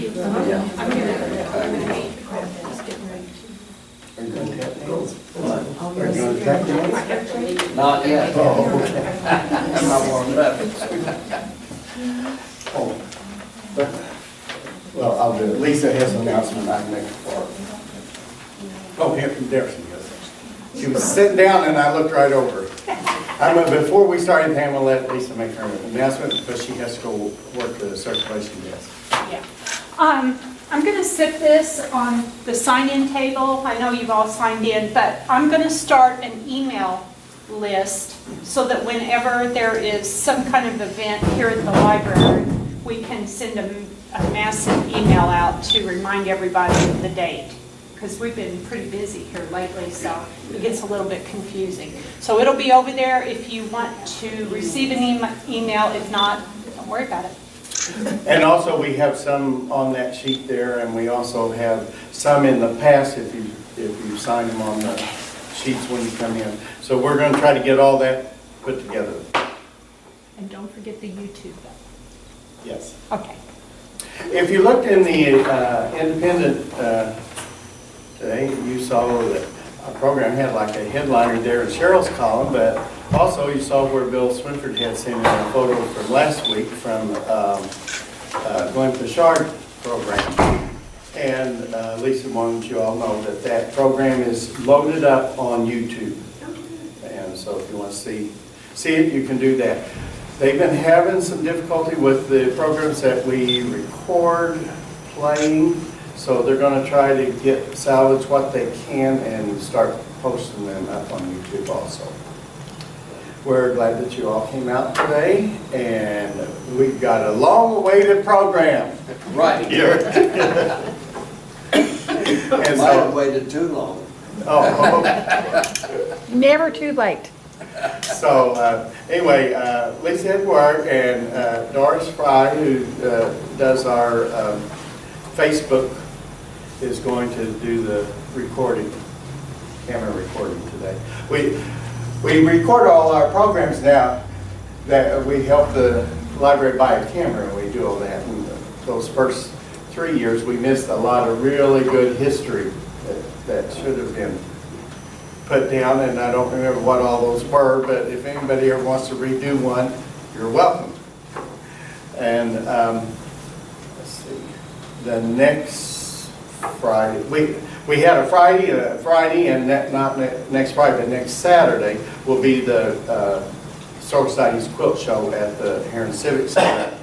Are you going to tap dance? Are you going to tap dance? Not yet. Oh, okay. I'm not warmed up. Oh, but, well, I'll do it. Lisa has an announcement I can make for her. Oh, here, there she goes. She was sitting down and I looked right over her. Before we start anything, I'm going to let Lisa make her announcement because she has to go work the circulation desk. Yeah. I'm going to sit this on the sign-in table. I know you've all signed in, but I'm going to start an email list so that whenever there is some kind of event here at the library, we can send a massive email out to remind everybody of the date. Because we've been pretty busy here lately, so it gets a little bit confusing. So it'll be over there if you want to receive an email. If not, don't worry about it. And also, we have some on that sheet there, and we also have some in the past if you sign them on the sheets when you come in. So we're going to try to get all that put together. And don't forget the YouTube. Yes. Okay. If you looked in the Independent today, you saw that our program had like a headliner there in Cheryl's column, but also you saw where Bill Swinford had sent in a photo from last week from Glenn Pichard program. And Lisa wanted you all know that that program is loaded up on YouTube. And so if you want to see it, you can do that. They've been having some difficulty with the programs that we record playing. So they're going to try to salvage what they can and start posting them up on YouTube also. We're glad that you all came out today, and we've got a long-awaited program. Right. Here. Might have waited too long. Oh, Never too late. so anyway, Lisa Edward and Doris Fry, who does our Facebook, is going to do the recording, camera recording today. We record all our programs now. That we help the library buy a camera, and we do all that. And those first 3 years, we missed a lot of really good history that should have been put down, and I don't remember what all those were, but if anybody ever wants to redo one, you're welcome. And let's see, the next Friday, we had a Friday, and not next Friday, but next Saturday will be the Historical Society's quilt show at the Heron Civic Center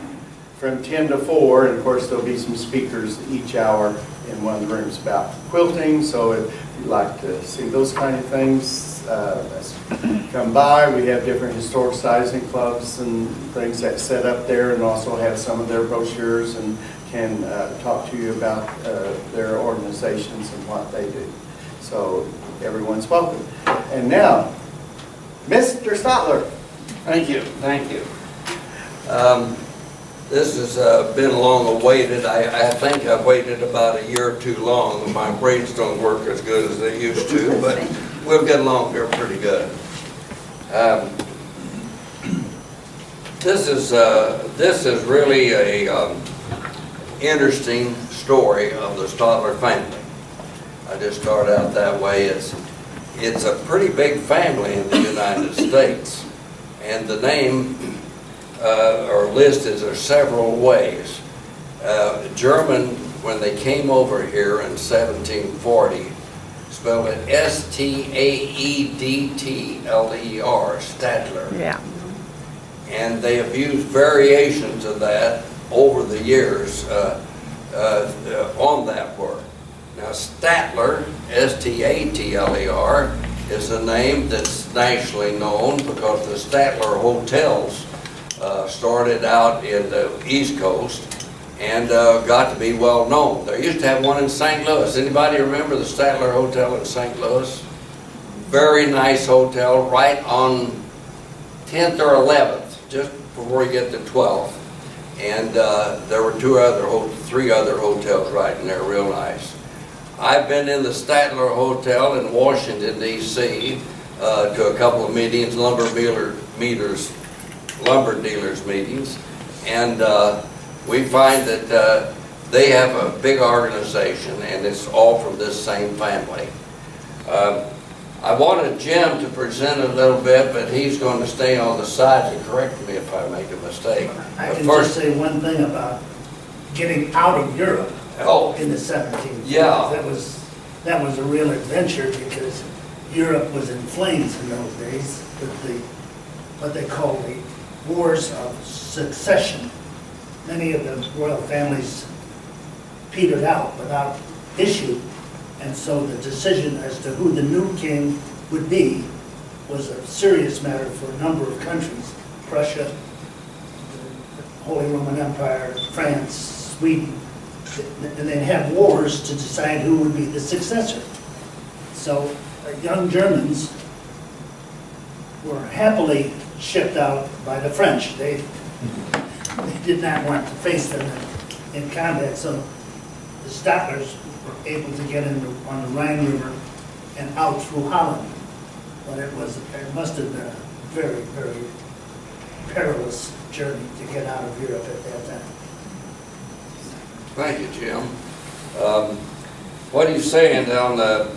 from 10 to 4, and of course there'll be some speakers each hour in one of the rooms about quilting. So if you'd like to see those kind of things, come by. We have different historic societies and clubs and things that set up there, and also have some of their brochures and can talk to you about their organizations and what they do. So everyone's welcome. And now, Mr. Stotlar. Thank you, thank you. This has been long awaited. I think I've waited about a year too long. My brains don't work as good as they used to, but we'll get along here pretty good. This is really a interesting story of the Stotlar family. I just start out that way. It's a pretty big family in the United States, and the name or listed are several ways. German, when they came over here in 1740, spelled it S-T-A-E-D-T-L-E-R, Stotlar. Yeah. And they have used variations of that over the years on that word. Now, Stotlar, S-T-A-T-L-E-R, is a name that's nationally known because the Stotlar hotels started out in the East Coast and got to be well known. They used to have one in St. Louis. Anybody remember the Stotlar Hotel in St. Louis? Very nice hotel, right on 10th or 11th, just before you get to 12th. And there were three other hotels right in there, real nice. I've been in the Stotlar Hotel in Washington, D.C. To a couple of meetings, lumber dealers meetings, and we find that They have a big organization, and it's all from this same family. I wanted Jim to present a little bit, but he's going to stay on the side to correct me if I make a mistake. I But can first, just say one thing about getting out of Europe oh, in the 17th. Yeah. That was a real adventure because Europe was in flames in those days with what they call the wars of succession. Many of the royal families petered out without issue, and so the decision as to who the new king would be was a serious matter for a number of countries: Prussia, the Holy Roman Empire, France, Sweden, and they'd have wars to decide who would be the successor. So young Germans were happily shipped out by the French. They did not want to face them in combat, so the Stotlars were able to get in on the Rhine River and out through Holland. But it must have been a very, very perilous journey to get out of Europe at that time. thank you, Jim. What are you saying down the,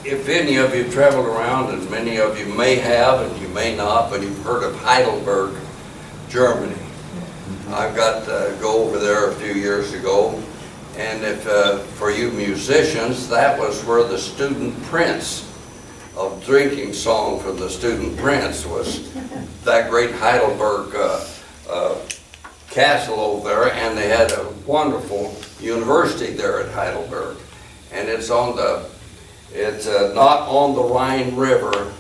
if any of you traveled around, and many of you may have and you may not, but you've heard of Heidelberg, Germany. I got to go over there a few years ago, and if for you musicians, that was where the student prince of drinking song from the student prince was that great Heidelberg castle over there, and they had a wonderful university there at Heidelberg, and it's on the, it's not on the Rhine River.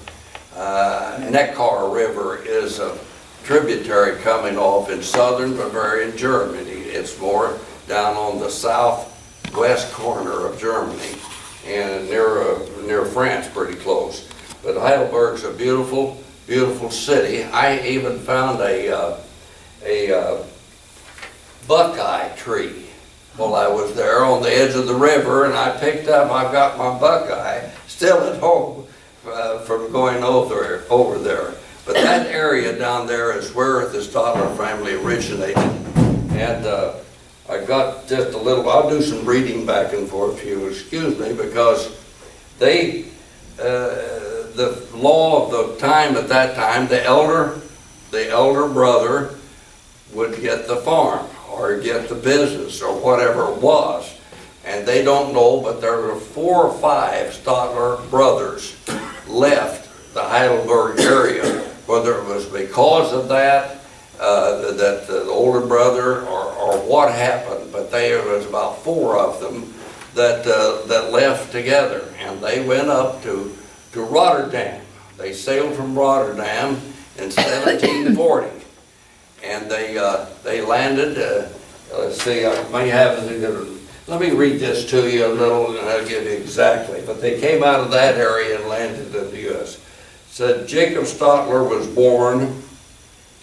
Neckar River is a tributary coming off in southern Bavaria, Germany. It's more down on the southwest corner of Germany and near France, pretty close. But Heidelberg's a beautiful, beautiful city. I even found a buckeye tree while I was there on the edge of the river, and I picked up, I've got my buckeye still at home from going over there. But that area down there is where the Stotlar family originated. And I got just a little, I'll do some reading back and forth if you excuse me, because they, the law of the time at that time, the elder brother would get the farm or get the business or whatever it was. And they don't know, but there were 4 or 5 Stotlar brothers left the Heidelberg area. Whether it was because of that, that the older brother, or what happened, but there was about 4 of them that left together, and they went up to Rotterdam. They sailed from Rotterdam in 1740, and they landed. Let's see, I may have. Let me read this to you a little, and I'll give you exactly. But they came out of that area and landed in the U.S. Said Jacob Stotlar was born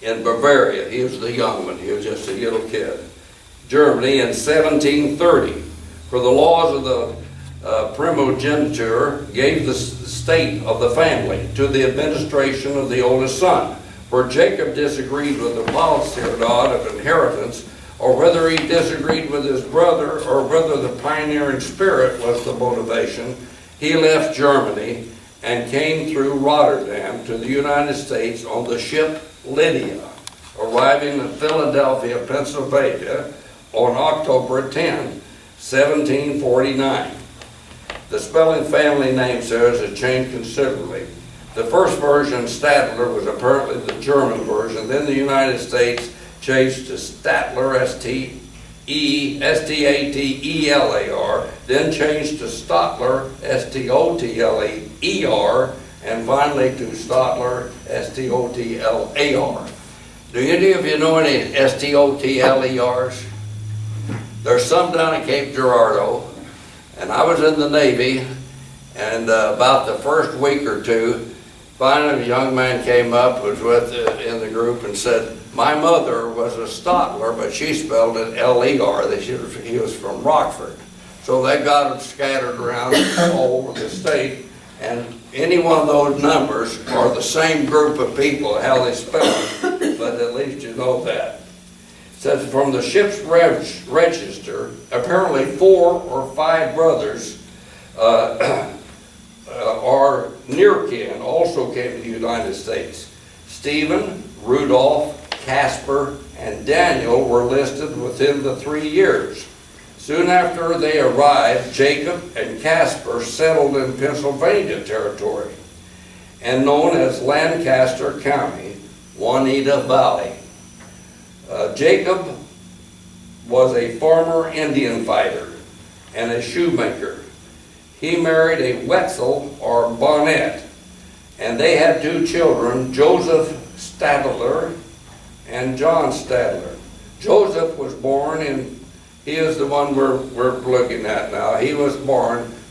in Bavaria. He was the young one. He was just a little kid. Germany in 1730. For the laws of the primogeniture gave the state of the family to the administration of the oldest son. For Jacob disagreed with the policy of God of inheritance, or whether he disagreed with his brother, or whether the pioneering spirit was the motivation, he left Germany and came through Rotterdam to the United States on the ship Lydia, arriving in Philadelphia, Pennsylvania on October 10, 1749. The spelling family name says it changed considerably. The first version, Stadler, was apparently the German version. Then the United States changed to Statler, S-T-A-T-E-L-A-R, then changed to Stotlar, S-T-O-T-L-E-R, and finally to Stotlar, S-T-O-T-L-A-R. Do any of you know any S-T-O-T-L-E-Rs? There's some down at Cape Girardeau, and I was in the Navy, and about the first week or two, finally a young man came up, was with in the group, and said, my mother was a Stotlar, but she spelled it L-E-R. He was from Rockford. So they got them scattered around all over the state, and any one of those numbers are the same group of people, how they spell it, but at least you know that. Says from the ship's register, apparently 4 or 5 brothers are near kin, also came to the United States. Stephen, Rudolph, Casper, and Daniel were listed within the 3 years. Soon after they arrived, Jacob and Casper settled in Pennsylvania territory and known as Lancaster County, Juanita Valley. Jacob was a former Indian fighter and a shoemaker. He married a Wetzel or Bonnet, and they had 2 children, Joseph Stotlar and John Stotlar. Joseph was born in, he is the one we're looking at now.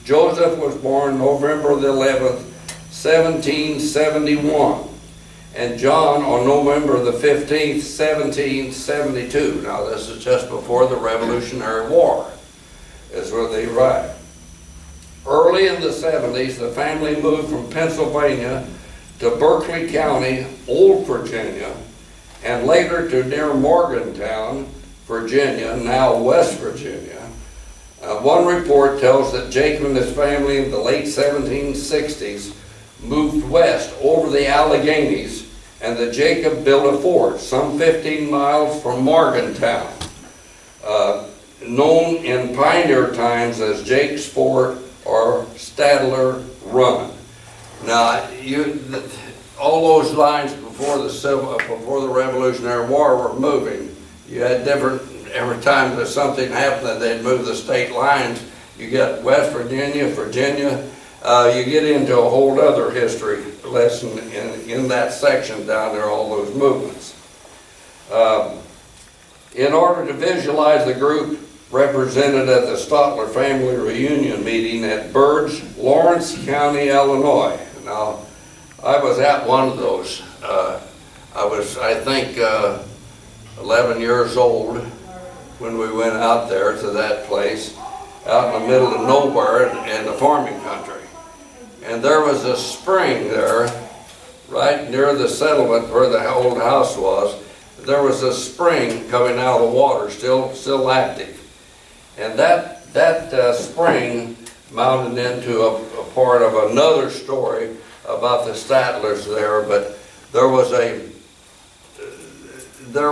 Joseph was born November the 11th, 1771. And John on November the 15th, 1772. Now this is just before the Revolutionary War, is when they arrived. Early in the 70s, the family moved from Pennsylvania to Berkeley County, Old Virginia, and later to near Morgantown, Virginia, now West Virginia. One report tells that Jacob and his family in the late 1760s moved west over the Alleghenies, and that Jacob built a fort some 15 miles from Morgantown, known in pioneer times as Jake's Fort or Stadler Run. Now, all those lines before the Revolutionary War were moving. You had every time that something happened, they'd move the state lines. You got West Virginia, you get into a whole other history lesson in that section down there, all those movements. In order to visualize the group represented at the Stotlar family reunion meeting at Burge, Lawrence County, Illinois. Now, I was at one of those. I was, I think, 11 years old when we went out there to that place, out in the middle of nowhere in the farming country. And there was a spring there, right near the settlement where the old house was. There was a spring coming out of the water, still active. And that spring mounted into a part of another story about the Stotlars there, but there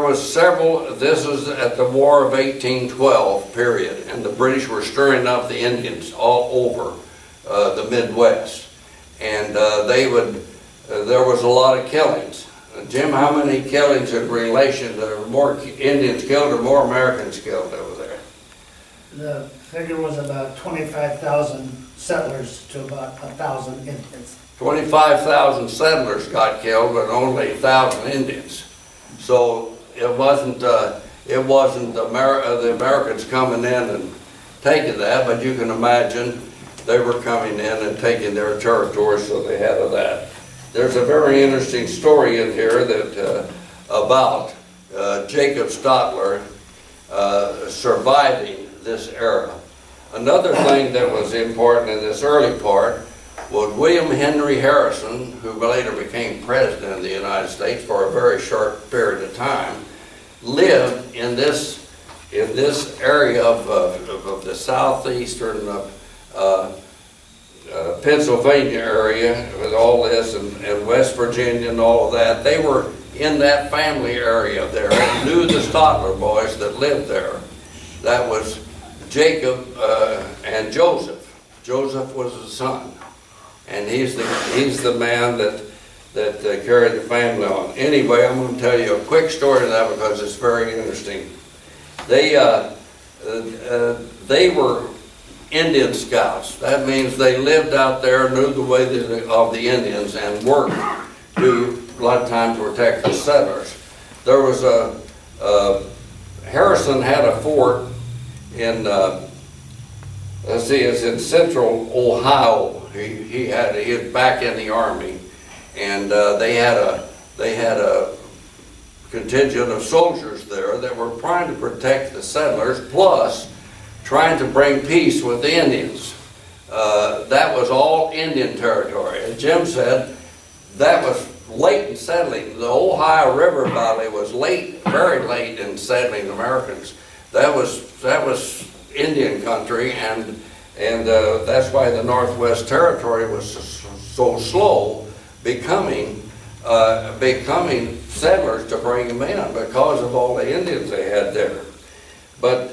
was several, this was at the War of 1812 period, and the British were stirring up the Indians all over the Midwest. And there was a lot of killings. Jim, how many killings in relation to more Indians killed or more Americans killed over there? The figure was about 25,000 settlers to about 1,000 Indians. 25,000 settlers got killed, but only 1,000 Indians. So it wasn't the Americans coming in and taking that, but you can imagine they were coming in and taking their territory, so they had of that. There's a very interesting story in here that about Jacob Stotlar surviving this era. Another thing that was important in this early part was William Henry Harrison, who later became president of the United States for a very short period of time, lived in this area of the southeastern Pennsylvania area with all this, and West Virginia and all of that. They were in that family area there and knew the Stotlar boys that lived there. That was Jacob and Joseph. Joseph was his son, and he's the man that carried the family on. Anyway, I'm going to tell you a quick story of that because it's very interesting. They were Indian scouts. That means they lived out there, knew the way of the Indians, and worked to a lot of times protect the settlers. There was Harrison had a fort in it's in central Ohio. He was back in the army, and they had a contingent of soldiers there that were trying to protect the settlers, plus trying to bring peace with the Indians. That was all Indian territory. As Jim said, that was late in settling. The Ohio River Valley was late, very late in settling Americans. That was Indian country, and that's why the Northwest Territory was so slow becoming settlers to bring them in because of all the Indians they had there. But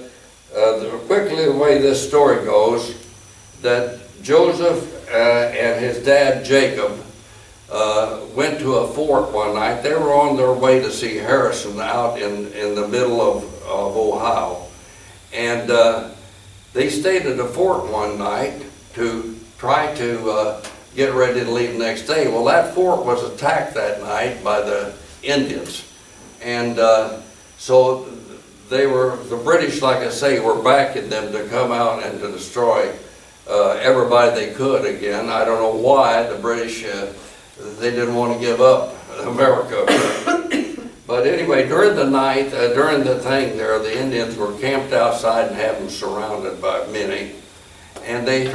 quickly, the way this story goes, that Joseph and his dad Jacob went to a fort one night. They were on their way to see Harrison out in the middle of Ohio. And they stayed at a fort one night to try to get ready to leave the next day. Well, that fort was attacked that night by the Indians. And so the British, like I say, were backing them to come out and to destroy everybody they could again. I don't know why the British, they didn't want to give up America. But anyway, during the night, during the thing there, the Indians were camped outside and had them surrounded by many. And they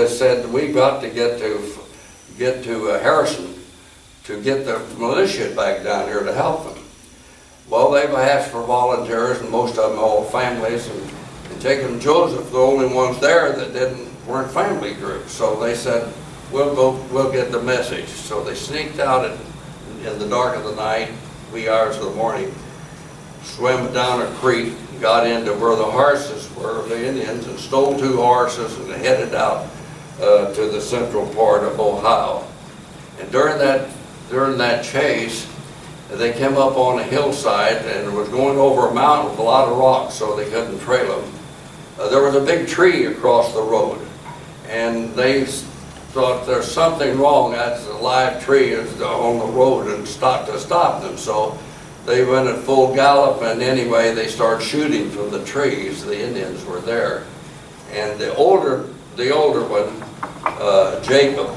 said, we've got to get to Harrison to get the militia back down here to help them. Well, they've asked for volunteers, and most of them all families, and Jacob and Joseph, the only ones there that weren't family groups. So they said, we'll get the message. So they sneaked out in the dark of the night, wee hours of the morning, swam down a creek, got into where the horses were, the Indians, and stole 2 horses and headed out to the central part of Ohio. And during that chase, they came up on a hillside and it was going over a mountain with a lot of rocks, so they couldn't trail them. There was a big tree across the road, and they thought there's something wrong. That's a live tree on the road, and to stop them. So they went at full gallop, and anyway, they started shooting from the trees. The Indians were there, and the older one, Jacob,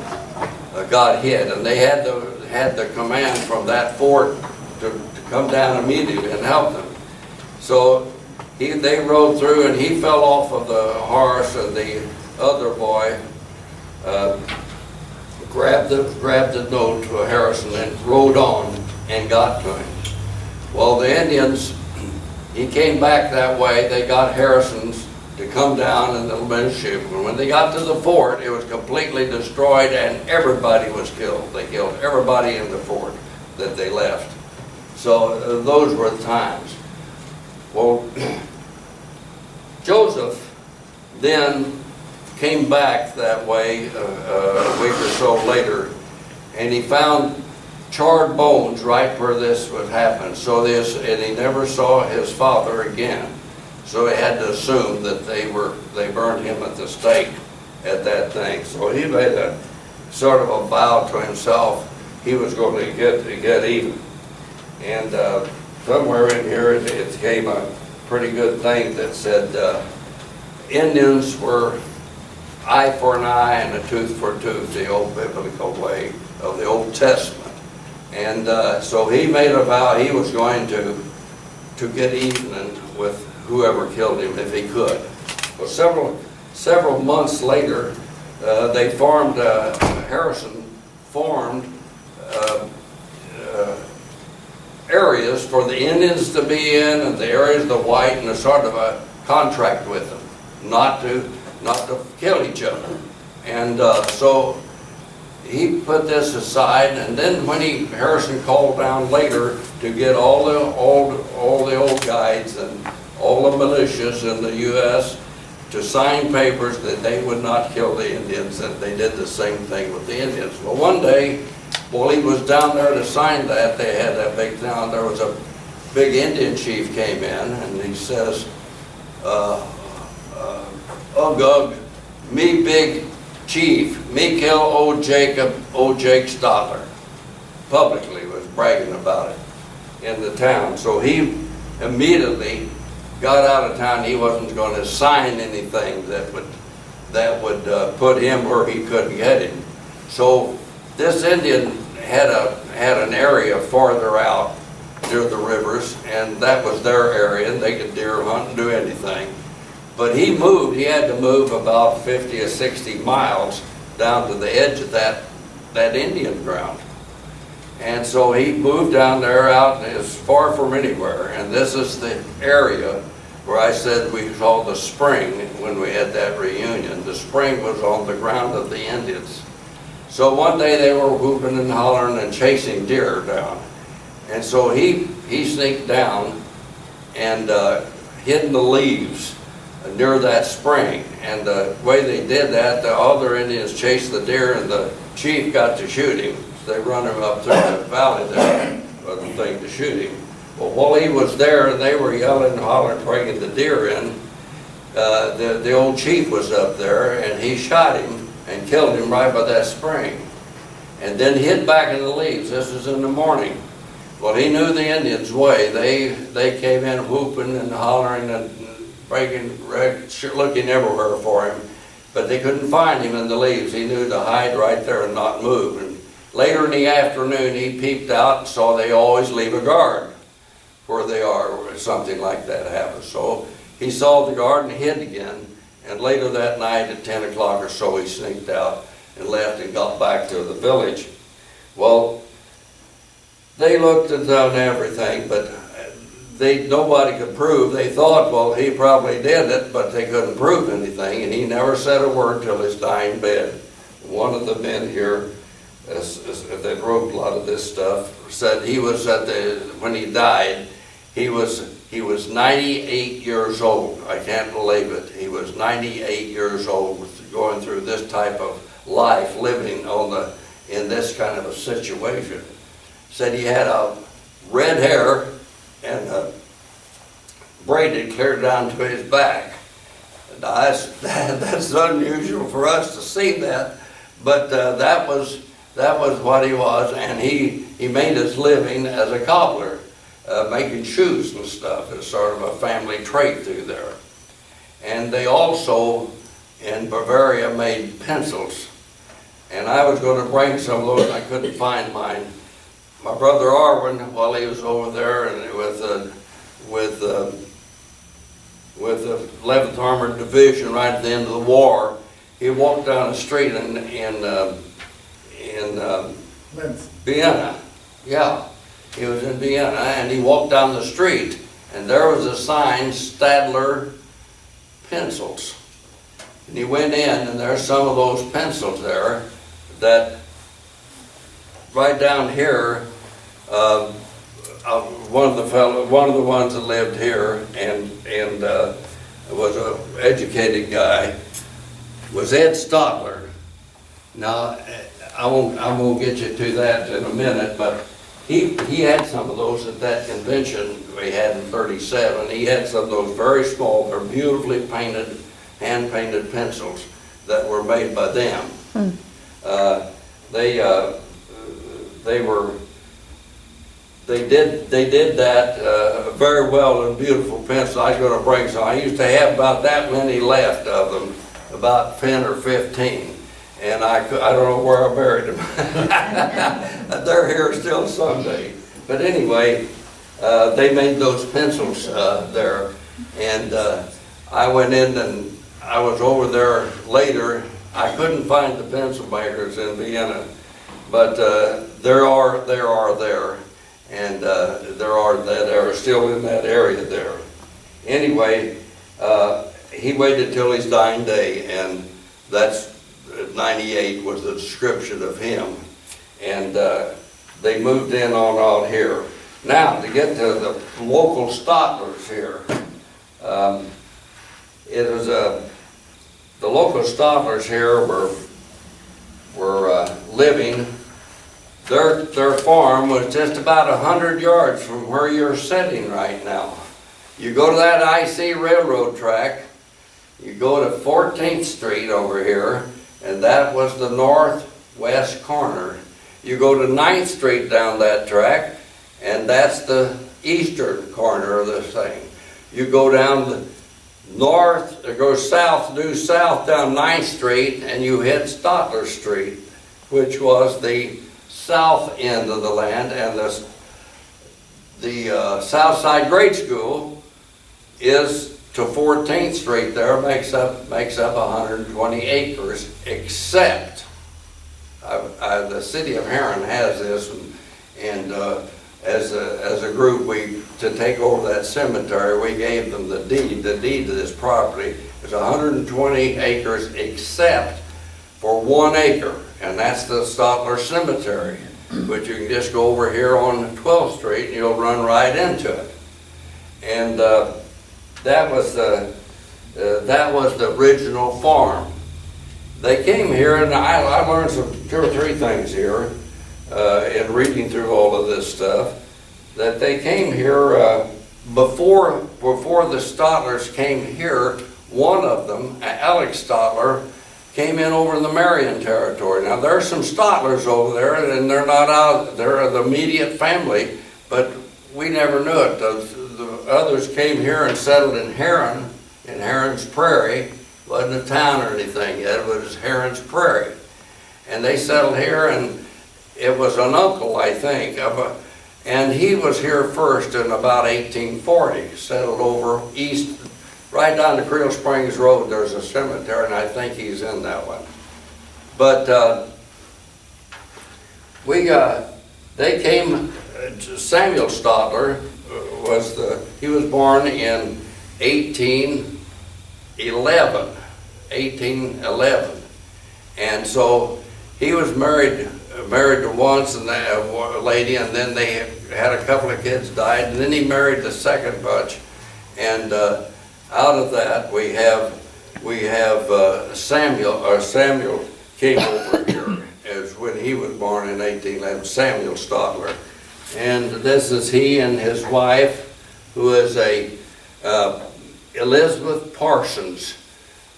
got hit, and they had the command from that fort to come down immediately and help them. So they rode through, and he fell off of the horse, and the other boy grabbed the note to Harrison and rode on and got to him. Well, the Indians, he came back that way. They got Harrison's to come down in the militia. When they got to the fort, it was completely destroyed and everybody was killed. They killed everybody in the fort that they left. So those were the times. Well, Joseph then came back that way a week or so later, and he found charred bones right where this would happen. And he never saw his father again. So he had to assume that they burned him at the stake at that thing. So he made a sort of a vow to himself he was going to get even. And somewhere in here it came a pretty good thing that said Indians were eye for an eye and a tooth for a tooth, the old biblical way of the Old Testament. And so he made a vow he was going to get even with whoever killed him if he could. Well, several months later, Harrison formed areas for the Indians to be in and the areas of the white, and a sort of a contract with them, not to kill each other. And so he put this aside, and then when Harrison called down later to get all the old guides and all the militias in the U.S. to sign papers that they would not kill the Indians, and they did the same thing with the Indians. Well, one day, while he was down there to sign that, they had that big town, there was a big Indian chief came in, and he says, Ugug, me big chief, me kill old Jake Stotlar. Publicly was bragging about it in the town. So he immediately got out of town. He wasn't going to sign anything that would put him where he couldn't get him. So this Indian had an area farther out near the rivers, and that was their area, and they could deer hunt and do anything. But he had to move about 50 or 60 miles down to the edge of that Indian ground. And so he moved down there out as far from anywhere. And this is the area where I said we saw the spring when we had that reunion. The spring was on the ground of the Indians. So one day they were whooping and hollering and chasing deer down. And so he sneaked down and hid in the leaves near that spring. And the way they did that, the other Indians chased the deer and the chief got to shoot him. So they run him up through the valley there with the thing to shoot him. Well, while he was there and they were yelling and hollering, bringing the deer in, the old chief was up there and he shot him and killed him right by that spring. And then hid back in the leaves. This was in the morning. Well, he knew the Indians' way. They came in whooping and hollering and breaking, looking everywhere for him. But they couldn't find him in the leaves. He knew to hide right there and not move. And later in the afternoon, he peeped out and saw they always leave a guard where they are, or something like that happens. So he saw the guard and hid again. And later that night at 10 o'clock or so, he sneaked out and left and got back to the village. Well, they looked and done everything, but nobody could prove. They thought, well, he probably did it, but they couldn't prove anything, and he never said a word till his dying bed. One of the men here that wrote a lot of this stuff said he was when he died, he was 98 years old. I can't believe it. He was 98 years old, going through this type of life, living in this kind of a situation. Said he had a red hair and braided clear down to his back. Now that's unusual for us to see that, but that was what he was, and he made his living as a cobbler, making shoes and stuff. It's sort of a family trait through there. And they also in Bavaria made pencils, and I was going to bring some of those. I couldn't find mine. My brother Arwin, while he was over there and with the 11th Armored Division right at the end of the war, he walked down the street in Vienna. Yeah, he was in Vienna, and he walked down the street, and there was a sign, Stotlar pencils. And he went in, and there's some of those pencils there that right down here, one of the ones that lived here and was an educated guy was Ed Stotlar. Now I won't get you to that in a minute, but he had some of those at that convention we had in '37. He had some of those very small, they're beautifully painted, hand-painted pencils that were made by them. They did that very well in beautiful pencils. I was going to bring some. I used to have about that many left of them, about 10 or 15. And I don't know where I buried them. They're here still someday. But anyway, they made those pencils there. And I went in and I was over there later. I couldn't find the pencil makers in Vienna, but there are there. And there are that are still in that area there. Anyway, he waited till his dying day, and that's 98 was the description of him. And they moved in on out here. Now, to get to the local Stotlars here, the local Stotlars here were living. Their farm was just about 100 yards from where you're sitting right now. You go to that IC railroad track, you go to 14th Street over here, and that was the northwest corner. You go to 9th Street down that track, and that's the eastern corner of this thing. You go down the north, or go south, due south down 9th Street, and you hit Stotlar Street, which was the south end of the land, and the South Side Grade School is to 14th Street there, makes up 120 acres, except the city of Heron has this, And as a group, to take over that cemetery, we gave them the deed. The deed to this property is 120 acres except for 1 acre, and that's the Stotlar Cemetery, which you can just go over here on 12th Street and you'll run right into it. And that was the original farm. They came here, and I learned some 2 or 3 things here in reading through all of this stuff, that they came here before the Stotlars came here. One of them, Alex Stotlar, came in over in the Marion territory. Now there's some Stotlars over there, and they're not out, they're the immediate family, but we never knew it. The others came here and settled in Heron's Prairie. It wasn't a town or anything yet, it was Heron's Prairie. And they settled here, and it was an uncle, I think, and he was here first in about 1840, settled over east, right down the Creel Springs Road. There's a cemetery, and I think he's in that one. But they came, Samuel Stotlar he was born in 1811, and so he was married to once and a lady, and then they had a couple of kids died, and then he married the second bunch, and out of that we have Samuel came over here as when he was born in 1811, Samuel Stotlar. And this is he and his wife, who is Elizabeth Parsons.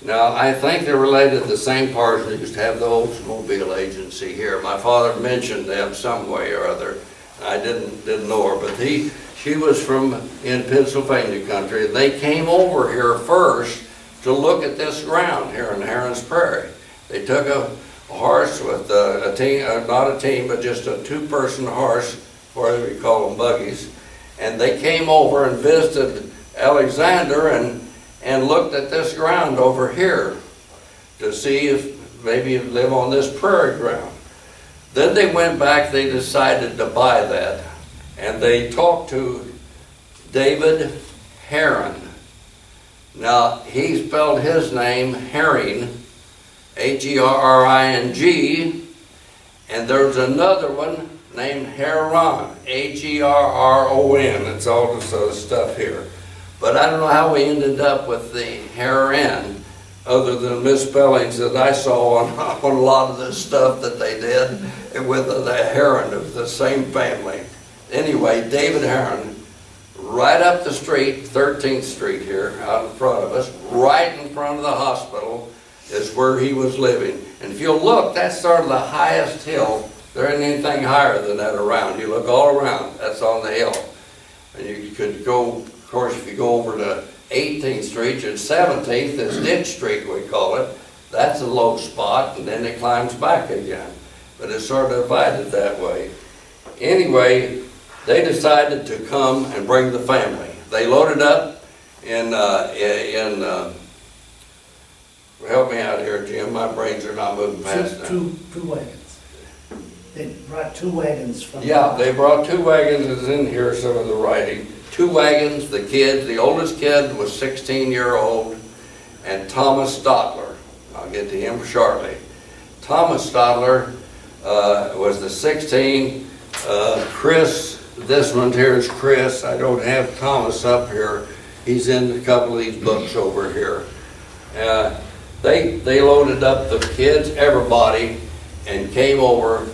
Now, I think they're related to the same Parsons who used to have the Oldsmobile agency here. My father mentioned them some way or other. I didn't know her, but she was in Pennsylvania country. They came over here first to look at this ground here in Heron's Prairie. They took a horse with a team, not a team, but just a 2-person horse, or we call them buggies, and they came over and visited Alexander and looked at this ground over here to see if maybe live on this prairie ground. Then they went back, they decided to buy that, and they talked to David Herring. Now, he spelled his name Herring, Herring, and there's another one named Heron, Herron. It's all this other stuff here. But I don't know how we ended up with the Heron, other than misspellings that I saw on a lot of this stuff that they did with the Heron of the same family. Anyway, David Herron, right up the street, 13th Street here, out in front of us, right in front of the hospital, is where he was living. And if you'll look, that's sort of the highest hill. There ain't anything higher than that around. You look all around, that's on the hill. And you could go, of course, if you go over to 18th Street and 17th, is Ditch Street, we call it. That's a low spot, and then it climbs back again. But it's sort of divided that way. Anyway, they decided to come and bring the family. They loaded up help me out here, Jim, my brains are not moving fast now. Two wagons. They brought 2 wagons from... Yeah, they brought 2 wagons, it's in here, some of the writing. 2 wagons, the kids, the oldest kid was 16-year-old, and Thomas Stotlar. I'll get to him shortly. Thomas Stotlar was the 16. Chris, this one here is Chris. I don't have Thomas up here. He's in a couple of these books over here. They loaded up the kids, everybody, and came over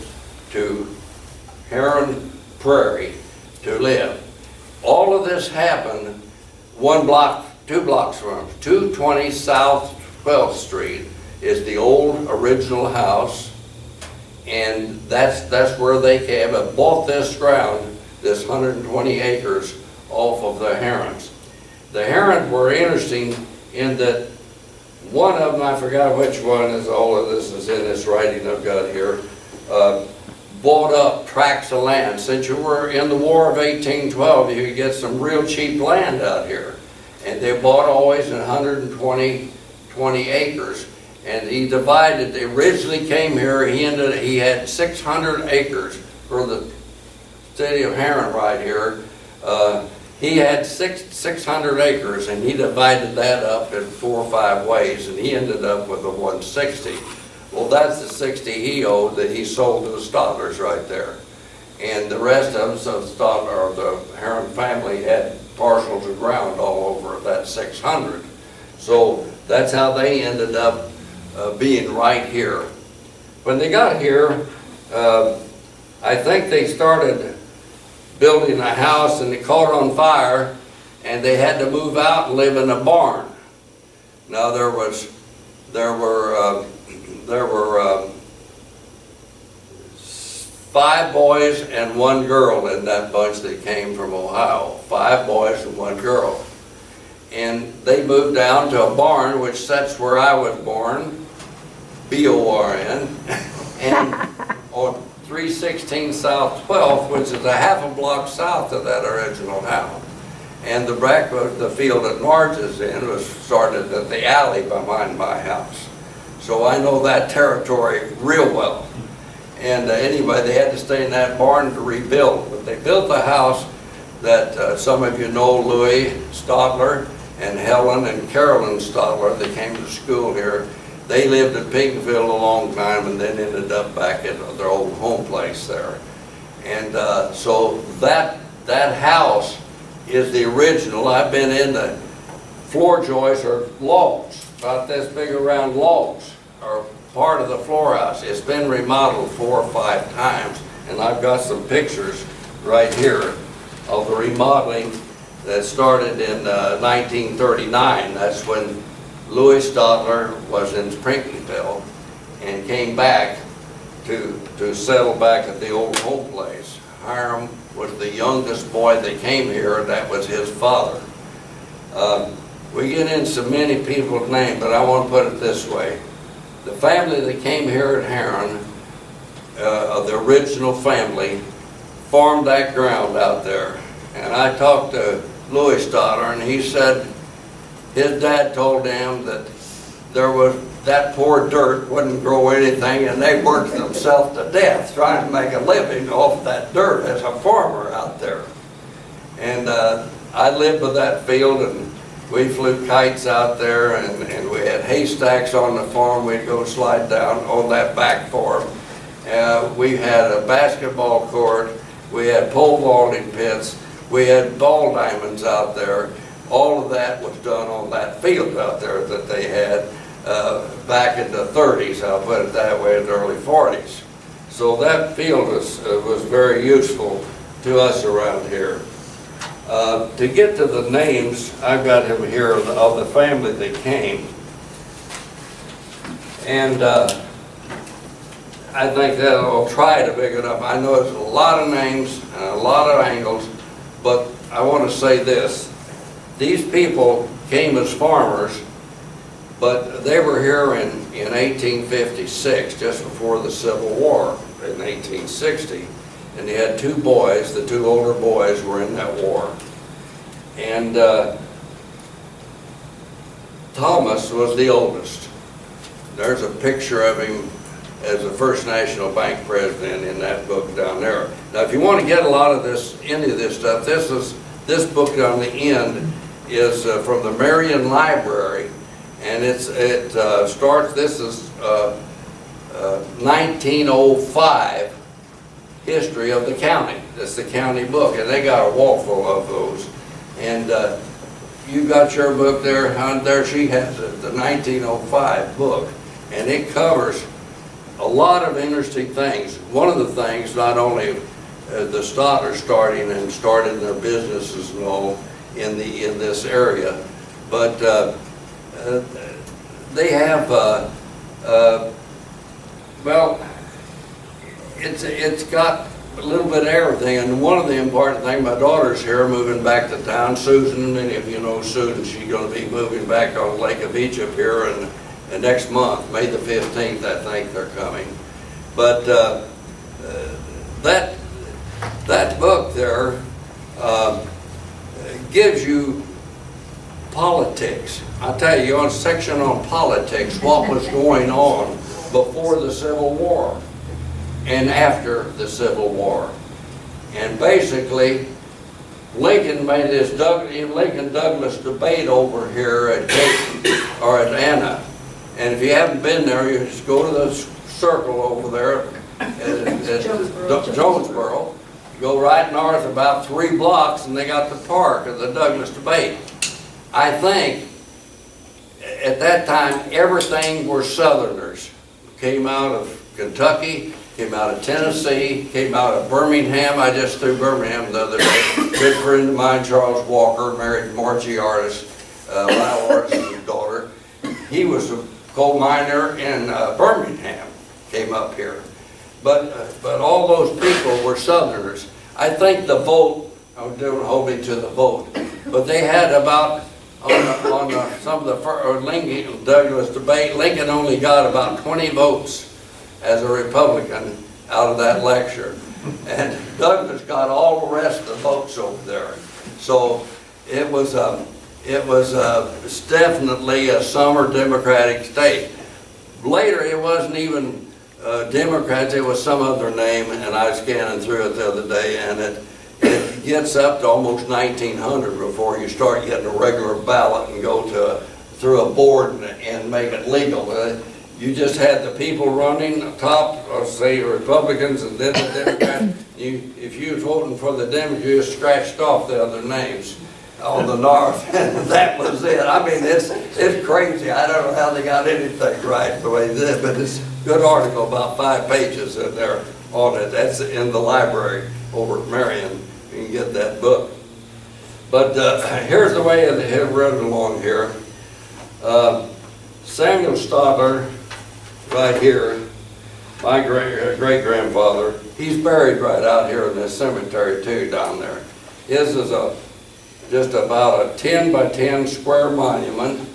to Heron Prairie to live. All of this happened 2 blocks from 220 South 12th Street is the old original house, and that's where they came and bought this ground, this 120 acres off of the Herons. The Herons were interesting in that one of them, I forgot which one, is all of this is in this writing I've got here, bought up tracts of land. Since you were in the War of 1812, you could get some real cheap land out here. And they bought always 120 acres. And he divided, they originally came here, he had 600 acres for the city of Heron right here, he had 600 acres, and he divided that up in 4 or 5 ways, and he ended up with a 160. Well, that's the 60 he owed that he sold to the Stotlars right there. And the rest of them, so Stotlar, or the Heron family, had parcels of ground all over that 600. So that's how they ended up being right here. When they got here, I think they started building a house and it caught on fire, and they had to move out and live in a barn. Now there were 5 boys and 1 girl in that bunch that came from Ohio. 5 boys and 1 girl. And they moved down to a barn, which that's where I was born, B-O-R-N, and on 316 South 12th, which is a half a block south of that original house. And the the field that Marge is in was started at the alley behind my house. So I know that territory real well. And anyway, they had to stay in that barn to rebuild. But they built the house that some of you know, Louis Stotlar and Helen and Carolyn Stotlar, they came to school here. They lived in Pinckneyville a long time and then ended up back at their old home place there. And so that house is the original. I've been in the floor joists or logs, about this big around logs, are part of the floor house. It's been remodeled 4 or 5 times, and I've got some pictures right here of the remodeling that started in 1939. That's when Louis Stotlar was in Pinckneyville and came back to settle back at the old home place. Hiram was the youngest boy that came here, and that was his father. We get into many people's names, but I want to put it this way. The family that came here at Heron, the original family, farmed that ground out there. And I talked to Louis Stotlar, and he said his dad told him that that poor dirt wouldn't grow anything, and they worked themselves to death trying to make a living off that dirt as a farmer out there. And I lived with that field, and we flew kites out there, and we had haystacks on the farm. We'd go slide down on that back farm. We had a basketball court. We had pole vaulting pits. We had ball diamonds out there. All of that was done on that field out there that they had back in the 30s, I'll put it that way, in the early 40s. So that field was very useful to us around here. To get to the names, I've got him here of the family that came. And I think that I'll try to pick it up. I know there's a lot of names and a lot of angles, but I want to say this. These people came as farmers, but they were here in 1856, just before the Civil War, in 1860. And they had 2 boys. The 2 older boys were in that war. And Thomas was the oldest. There's a picture of him as the First National Bank president in that book down there. Now, if you want to get a lot of this, any of this stuff, this book on the end is from the Marion Library, and it starts. This is 1905 history of the county. It's the county book, and they got a wall full of those. And you got your book there, hon? There she has it, the 1905 book, and it covers a lot of interesting things. One of the things, not only the Stotlars starting their businesses and all in this area, but they have well, it's got a little bit of everything. And one of the important things, my daughter's here, moving back to town. Susan, many of you know Susan. She's going to be moving back on Lake of Egypt here in next month, May the 15th. I think they're coming. But that book there gives you politics. I'll tell you, on a section on politics, what was going on before the Civil War and after the Civil War. And basically, Lincoln made this Lincoln-Douglas debate over here at Dayton, or at Anna. And if you haven't been there, you just go to the circle over there at Jonesboro. Go right north about 3 blocks and they got the park of the Douglas debate. I think at that time everything were Southerners. Came out of Kentucky, came out of Tennessee, came out of Birmingham. I just threw Birmingham the other day. Good friend of mine, Charles Walker, married Margie Artis, Lyle Artis' daughter. He was a coal miner in Birmingham, came up here. But all those people were Southerners. I think the vote, don't hold me to the vote, but they had about, some of the Lincoln Douglas debate, Lincoln only got about 20 votes as a Republican out of that lecture. And Douglas got all the rest of the votes over there. So it was definitely a summer Democratic state. Later, it wasn't even Democrats, it was some other name, and I was scanning through it the other day, and it gets up to almost 1900 before you start getting a regular ballot and go through a board and make it legal. You just had the people running top, say Republicans, and then the Democrats. If you was voting for the Democrats, you just scratched off the other names on the north, and that was it. I mean, it's crazy. I don't know how they got anything right the way they did, but it's a good article, about 5 pages in there on it. That's in the library over at Marion. You can get that book. But here's the way it read along here. Samuel Stotlar, right here, my great-grandfather, he's buried right out here in this cemetery too, down there. His is just about a 10 by 10 square monument,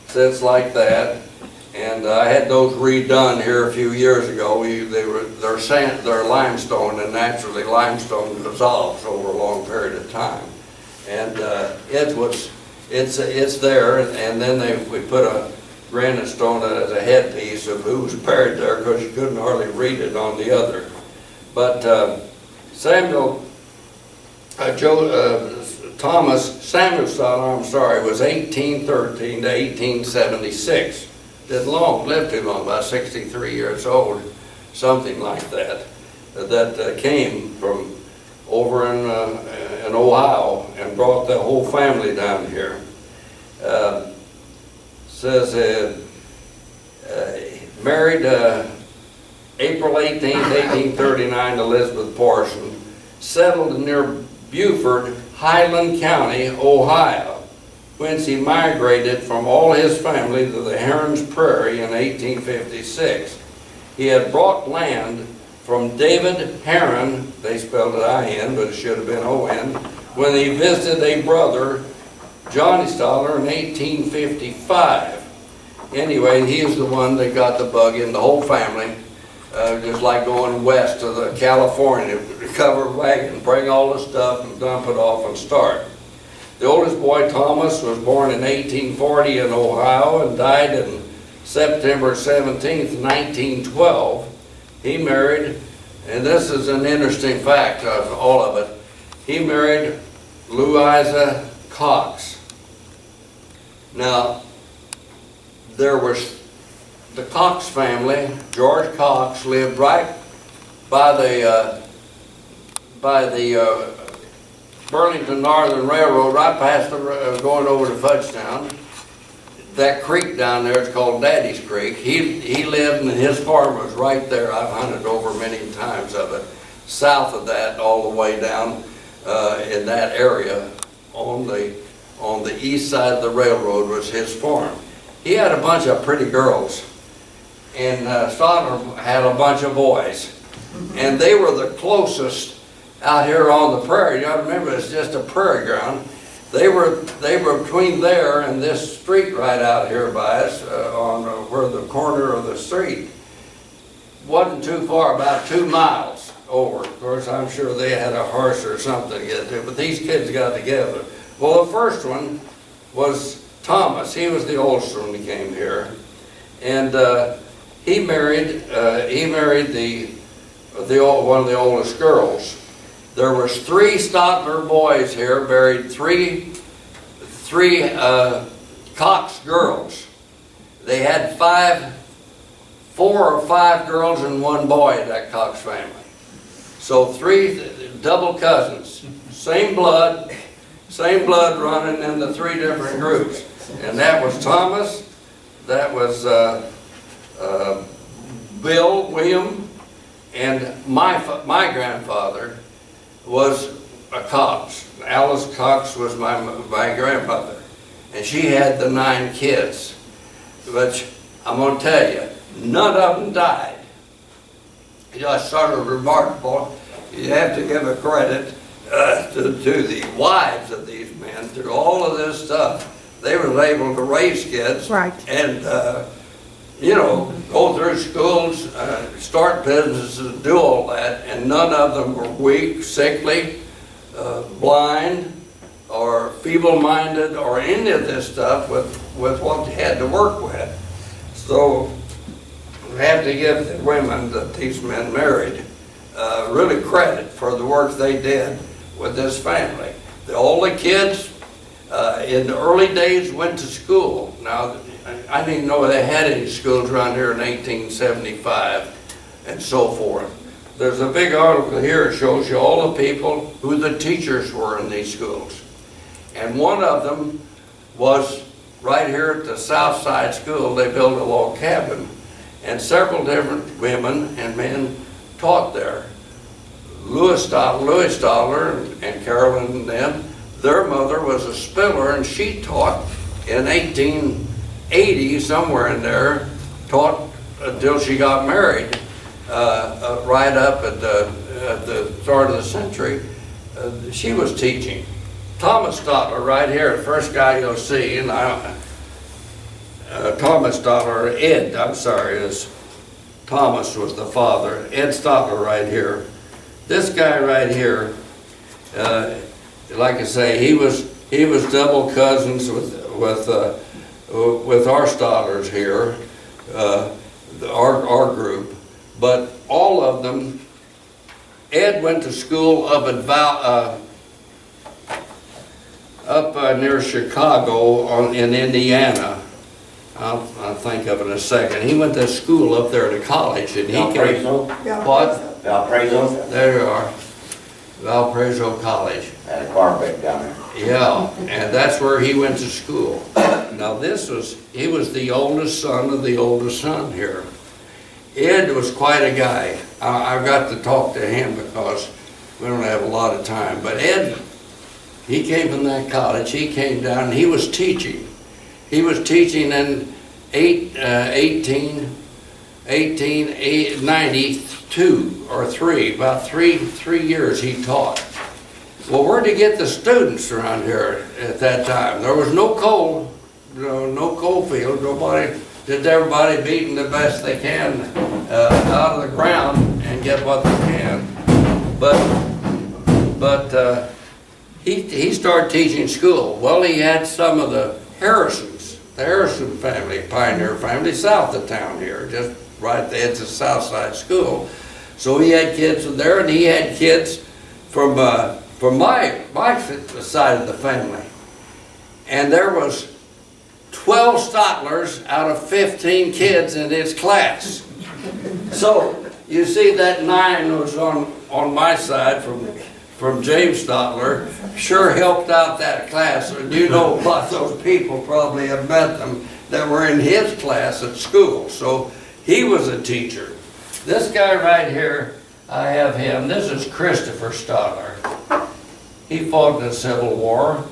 sits like that, and I had those redone here a few years ago. They're limestone, and naturally limestone dissolves over a long period of time, and it's there. And then we put a granite stone as a headpiece of who was buried there, because you couldn't hardly read it on the other. But Thomas Samuel Stotlar, was 1813 to 1876. Didn't live too long, about 63 years old, something like that. That came from over in Ohio and brought the whole family down here. Says married April 18, 1839 to Elizabeth Parson, settled near Beaufort, Highland County, Ohio, whence he migrated from all his family to the Herons Prairie in 1856. He had brought land from David Heron, they spelled it I-N, but it should have been O-N, when he visited a brother, Johnny Stotlar, in 1855. Anyway, he is the one that got the bug in, the whole family, just like going west to the California, covered wagon, bring all the stuff and dump it off and start. The oldest boy, Thomas, was born in 1840 in Ohio and died in September 17th, 1912. He married, and this is an interesting fact of all of it, he married Louisa Cox. Now, there was the Cox family. George Cox lived right by the Burlington Northern Railroad, right past going over to Fudgetown. That creek down there is called Daddy's Creek. He lived, and his farm was right there. I've hunted over many times of it. South of that, all the way down in that area, on the east side of the railroad was his farm. He had a bunch of pretty girls, and Stotlar had a bunch of boys, and they were the closest out here on the prairie. You got to remember, it's just a prairie ground. They were between there and this street right out here by us, on where the corner of the street. Wasn't too far, about 2 miles over. Of course, I'm sure they had a horse or something to get to, but these kids got together. Well, the first one was Thomas. He was the oldest one that came here, and he married one of the oldest girls. There was 3 Stotlar boys here, buried three Cox girls. They had 4 or 5 girls and 1 boy in that Cox family. So 3 double cousins, same blood running in the 3 different groups. And that was Thomas, that was William, and my grandfather was a Cox. Alice Cox was my grandmother, and she had the 9 kids. But I'm going to tell you, none of them died. It's sort of remarkable. You have to give a credit to the wives of these men through all of this stuff. They were able to raise kids, Right. and go through schools, start businesses, do all that, and none of them were weak, sickly, blind, or feeble-minded, or any of this stuff with what they had to work with. So we have to give the women that these men married really credit for the work they did with this family. All the kids in the early days went to school. Now, I didn't know they had any schools around here in 1875 and so forth. There's a big article here that shows you all the people who the teachers were in these schools. And one of them was right here at the South Side School. They built a log cabin, and several different women and men taught there. Louis Stotlar and Carolyn and them, their mother was a spiller, and she taught in 1880, somewhere in there, taught until she got married, right up at the start of the century. She was teaching. Thomas Stotlar, right here, the first guy you'll see, and Thomas Stotlar, Ed, I'm sorry, Thomas was the father. Ed Stotlar right here. This guy right here, like I say, he was double cousins with our Stotlars here, our group, but all of them. Ed went to school up at near Chicago in Indiana. I'll think of it in a second. He went to school up there to college, and he came. What? Valparaiso, There you are. Valparaiso College. had a carpet down there. Yeah, and that's where he went to school. Now he was the oldest son of the oldest son here. Ed was quite a guy. I got to talk to him because we don't have a lot of time. But Ed, he came from that college. He came down and he was teaching. He was teaching in 1892 or 3, about three years he taught. Well, where'd he get the students around here at that time? There was no coal, no coal field. Everybody beating the best they can out of the ground and get what they can. But he started teaching school. Well, he had some of the Harrison family, pioneer family, south of town here, just right at the edge of South Side School. So he had kids from there, and he had kids from my side of the family. And there was 12 Stotlars out of 15 kids in his class. So you see that 9 was on my side from James Stotlar, sure helped out that class. And you know, a lot of those people probably have met them that were in his class at school. So he was a teacher. This guy right here, I have him. This is Christopher Stotlar. He fought in the Civil War,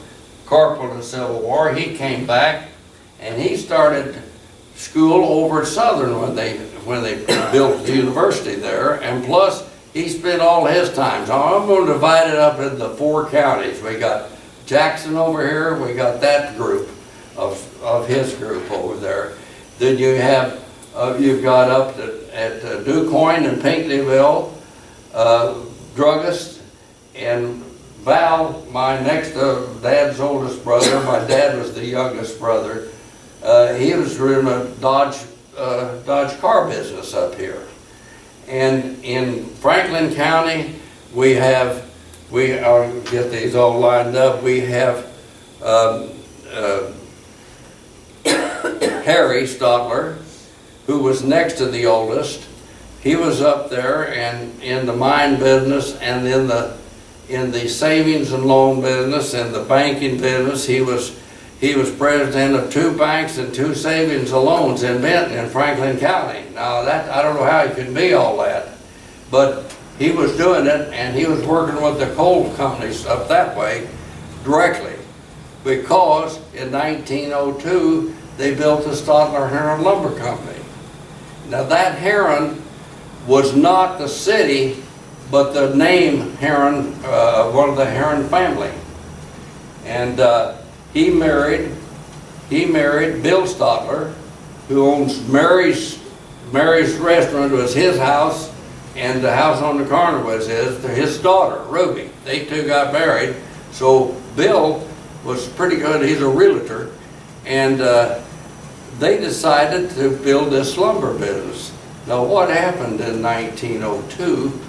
corporal in the Civil War. He came back and he started school over at Southern when they built the university there. And plus, he spent all his time. So I'm going to divide it up into 4 counties. We got Jackson over here. We got that group of his group over there. Then you have you've got up at DuQuoin and Pinckneyville, druggist, and Val, my next dad's oldest brother. My dad was the youngest brother. He was in a Dodge car business up here. And in Franklin County, we have I'll get these all lined up. We have Harry Stotlar, who was next to the oldest. He was up there and in the mine business and in the savings and loan business and the banking business. He was president of 2 banks and 2 savings and loans in Benton in Franklin County. Now that, I don't know how he could be all that, but he was doing it, and he was working with the coal companies up that way directly, because in 1902 they built the Stotlar Heron Lumber Company. Now that Heron was not the city, but the name Heron, one of the Heron family. And he married Bill Stotlar, who owns Mary's Restaurant. Was his house, and the house on the corner was his daughter, Ruby. They two got married, so Bill was pretty good. He's a realtor, and they decided to build this lumber business. Now what happened in 1902,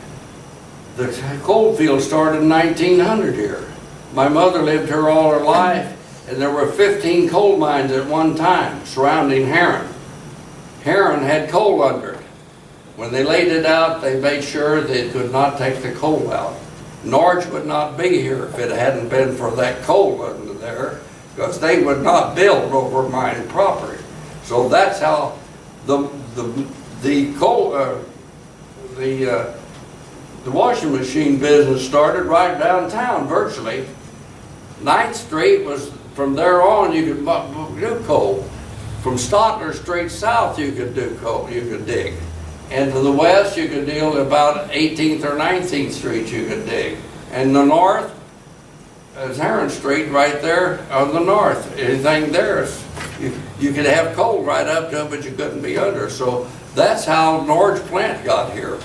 the coal field started in 1900 here. My mother lived here all her life, and there were 15 coal mines at one time surrounding Heron. Heron had coal under it. When they laid it out, they made sure they could not take the coal out. Norge would not be here if it hadn't been for that coal under there, because they would not build over mine property. So that's how the washing machine business started right downtown virtually. 9th Street was, from there on you could do coal. From Stotlar Street south you could do coal, you could dig. And to the west you could deal about 18th or 19th Street you could dig. And the north is Heron Street right there on the north. Anything there, you could have coal right up to it, but you couldn't be under. So that's how Norge plant got here.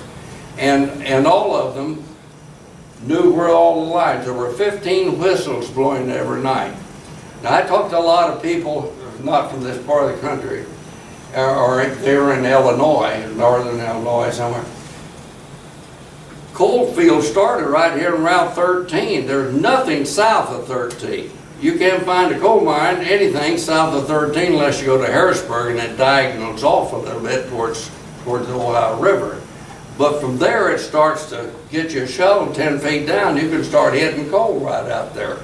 And all of them knew where all the lines. There were 15 whistles blowing every night. Now I talked to a lot of people, not from this part of the country, or they were in Illinois, northern Illinois somewhere. Coal fields started right here on Route 13. There's nothing south of 13. You can't find a coal mine, anything south of 13, unless you go to Harrisburg, and it diagonals off a little bit towards the Ohio River. But from there it starts to get you a shovel 10 feet down. You can start hitting coal right out there.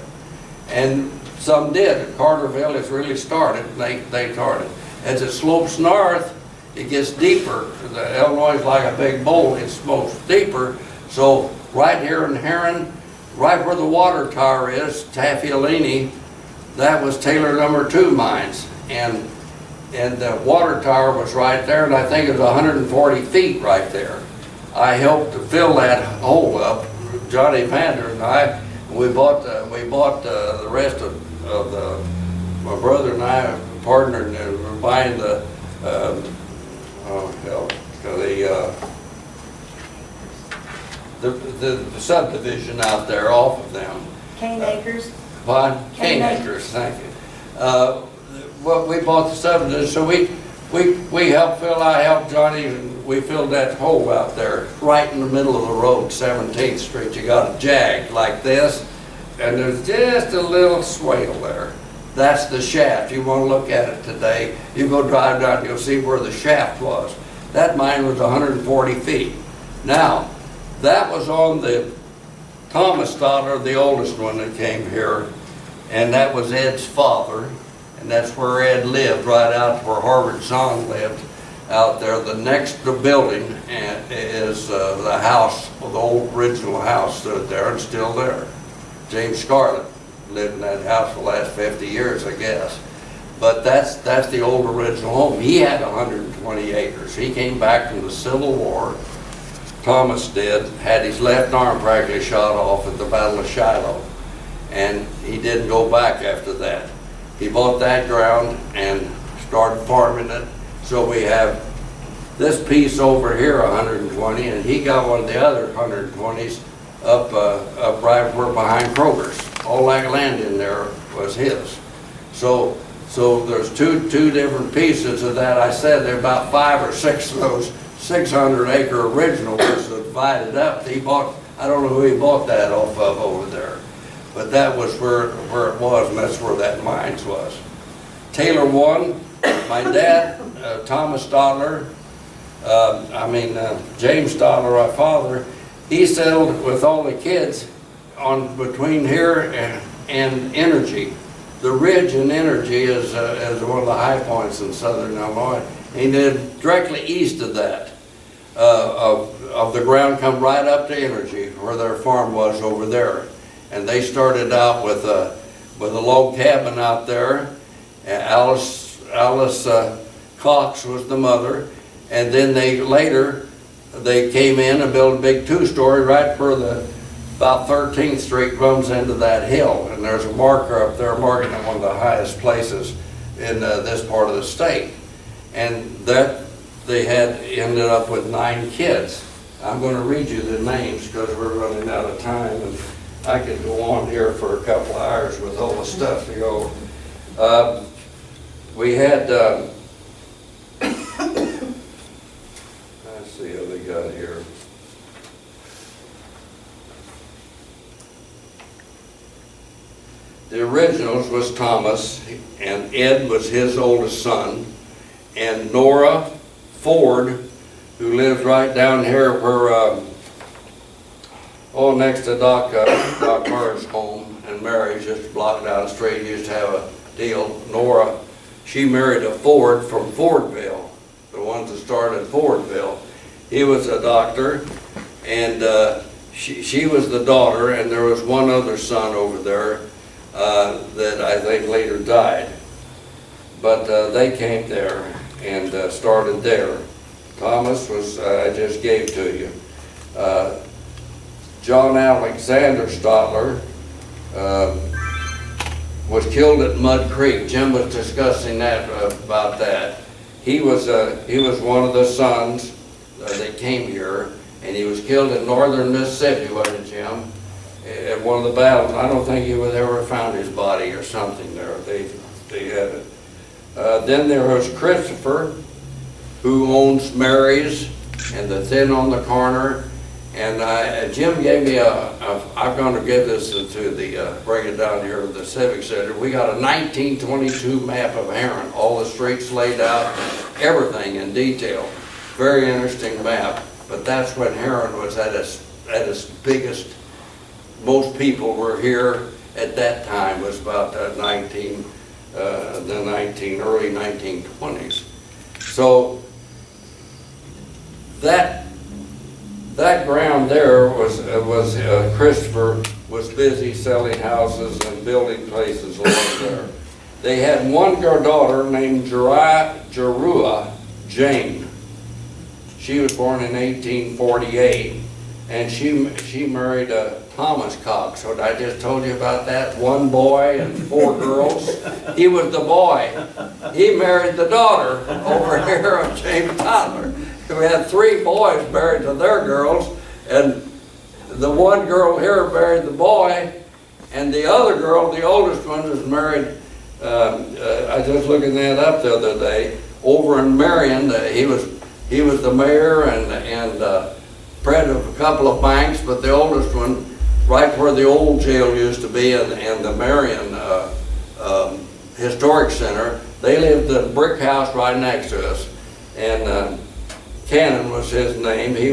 And some did. At Carterville it's really started. They started. As it slopes north, it gets deeper. The Illinois is like a big bowl. It slopes deeper. So right here in Heron, right where the water tower is, Taffiolini, that was Taylor No. 2 mines. And the water tower was right there, and I think it was 140 feet right there. I helped to fill that hole up, Johnny Pander and I. We bought the rest of my brother and I partnered and were buying the subdivision out there off of them. Cane Acres? Cane Acres, thank you. Well, we bought the subdivision, so we helped fill. I helped Johnny, and we filled that hole out there, right in the middle of the road, 17th Street. You got a jag like this, and there's just a little swale there. That's the shaft. You want to look at it today, you go drive down, you'll see where the shaft was. That mine was 140 feet. Now, that was on the Thomas Stotlar, the oldest one that came here, and that was Ed's father. And that's where Ed lived, right out where Harvard's son lived, out there. The next building is the house, the old original house stood there and still there. James Scarlett lived in that house for the last 50 years, I guess. But that's the old original home. He had 120 acres. He came back from the Civil War. Thomas did, had his left arm practically shot off at the Battle of Shiloh. And he didn't go back after that. He bought that ground and started farming it. So we have this piece over here, 120, and he got one of the other 120s up right where behind Kroger's. All that land in there was his. So there's two different pieces of that. I said there are about 5 or 6 of those 600-acre original was divided up. I don't know who he bought that off of over there. But that was where it was, and that's where that mines was. Taylor 1, my dad, Thomas Stotlar, James Stotlar, our father, he settled with all the kids on between here and Energy. The ridge in Energy is one of the high points in southern Illinois. And then directly east of that, of the ground, come right up to Energy, where their farm was over there. And they started out with a log cabin out there. Alice Cox was the mother, and then later they came in and built a big 2-story right where about 13th Street runs into that hill, and there's a marker up there marking it one of the highest places in this part of the state. And that they had ended up with 9 kids. I'm going to read you the names because we're running out of time, and I could go on here for a couple of hours with all the stuff to go. We had, let's see what we got here. The originals was Thomas, and Ed was his oldest son, and Nora Ford, who lives right down here where, next to Doc Murray's home, and Mary just blocked down the street, used to have a deal. Nora, she married a Ford from Fordville, the ones that started Fordville. He was a doctor, and she was the daughter, and there was one other son over there that I think later died. But they came there and started there. Thomas was, I just gave to you. John Alexander Stotlar was killed at Mud Creek. Jim was discussing that about that. He was one of the sons that came here, and he was killed in northern Mississippi, wasn't it, Jim? At one of the battles. I don't think he would ever found his body or something there. They had it. Then there was Christopher, who owns Mary's and the Thin on the corner. And Jim gave me I'm going to give this to the, bring it down here to the Civic Center. We got a 1922 map of Heron, all the streets laid out, everything in detail. Very interesting map, but that's when Heron was at its biggest. Most people were here at that time, was about the early 1920s. So that ground there was Christopher was busy selling houses and building places along there. They had one daughter named Jerua Jane. She was born in 1848, and she married Thomas Cox. So I just told you about that. One boy and 4 girls. He was the boy. He married the daughter over here of James Stotlar. We had 3 boys married to their girls, and the one girl here married the boy, and the other girl, the oldest one, was married, I was just looking that up the other day, over in Marion. He was the mayor and president of a couple of banks, but the oldest one, right where the old jail used to be and the Marion Historic Center, they lived in a brick house right next to us, and Cannon was his name. He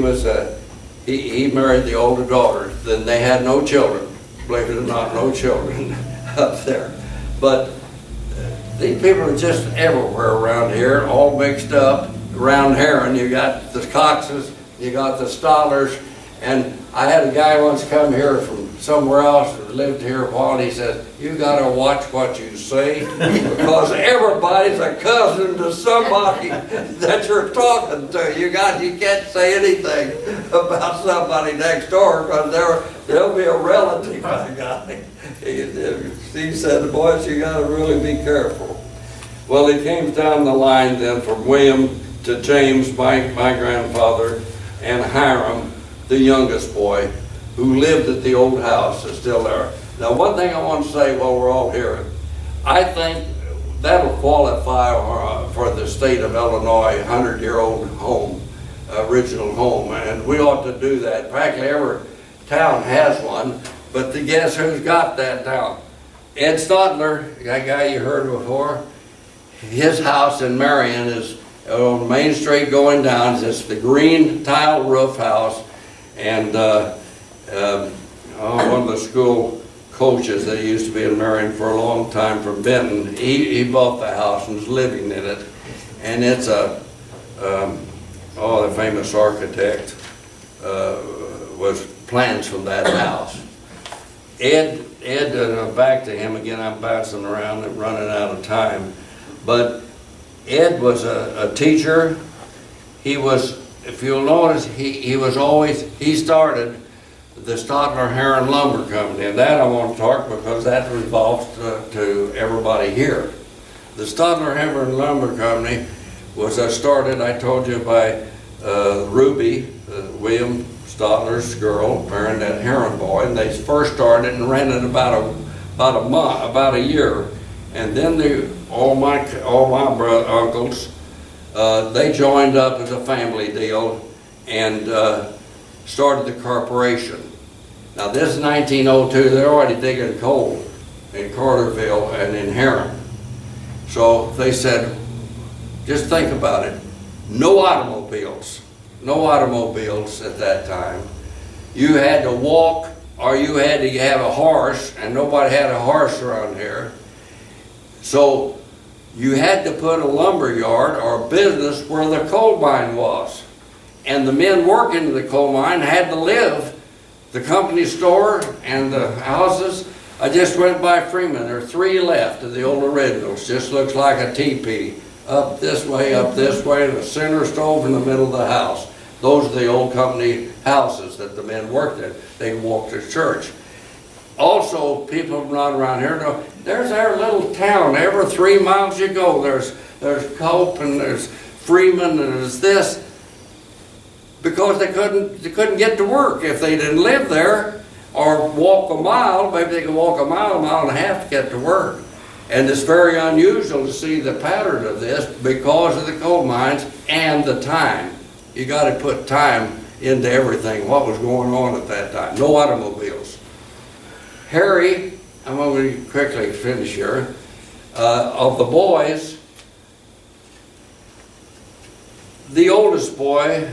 married the older daughter. Then they had no children, believe it or not, no children up there. But these people are just everywhere around here, all mixed up. Around Heron, you got the Coxes, you got the Stotlars, and I had a guy once come here from somewhere else who lived here a while, and he said, "You got to watch what you say, because everybody's a cousin to somebody that you're talking to. You can't say anything about somebody next door, because they'll be a relative." I got him. He said, "Boys, you got to really be careful." Well, he came down the line then from William to James, my grandfather, and Hiram, the youngest boy, who lived at the old house, is still there. Now, one thing I want to say while we're all here, I think that'll qualify for the state of Illinois 100-year-old home, original home, and we ought to do that. Practically town has one, but guess who's got that town? Ed Stotlar, that guy you heard before, his house in Marion is on Main Street going down. It's the green tile roof house, and one of the school coaches that used to be in Marion for a long time from Benton, he bought the house and was living in it. And it's the famous architect was plans from that house. Ed, back to him again, I'm bouncing around and running out of time. But Ed was a teacher. He was, if you'll notice, he started the Stotlar Heron Lumber Company, and that I want to talk because that revolves to everybody here. The Stotlar Heron Lumber Company was started, I told you, by Ruby, William Stotlar's girl, marrying that Heron boy, and they first started and rented about a year, and then all my uncles, they joined up as a family deal and started the corporation. Now this is 1902, they're already digging coal in Carterville and in Heron. So they said, just think about it, no automobiles at that time. You had to walk or you had to have a horse, and nobody had a horse around here. So you had to put a lumber yard or business where the coal mine was. And the men working in the coal mine had to live. The company store and the houses, I just went by Freeman, there are 3 left of the old originals, just looks like a teepee. Up this way, and a center stove in the middle of the house. Those are the old company houses that the men worked in. They walked to church. Also, people not around here know, there's our little town, every 3 miles you go, there's Cope and there's Freeman and there's this. Because they couldn't get to work if they didn't live there or walk a mile. Maybe they could walk a mile and a half to get to work. And it's very unusual to see the pattern of this because of the coal mines and the time. You got to put time into everything, what was going on at that time. No automobiles. Harry, I'm going to quickly finish here, of the boys, the oldest boy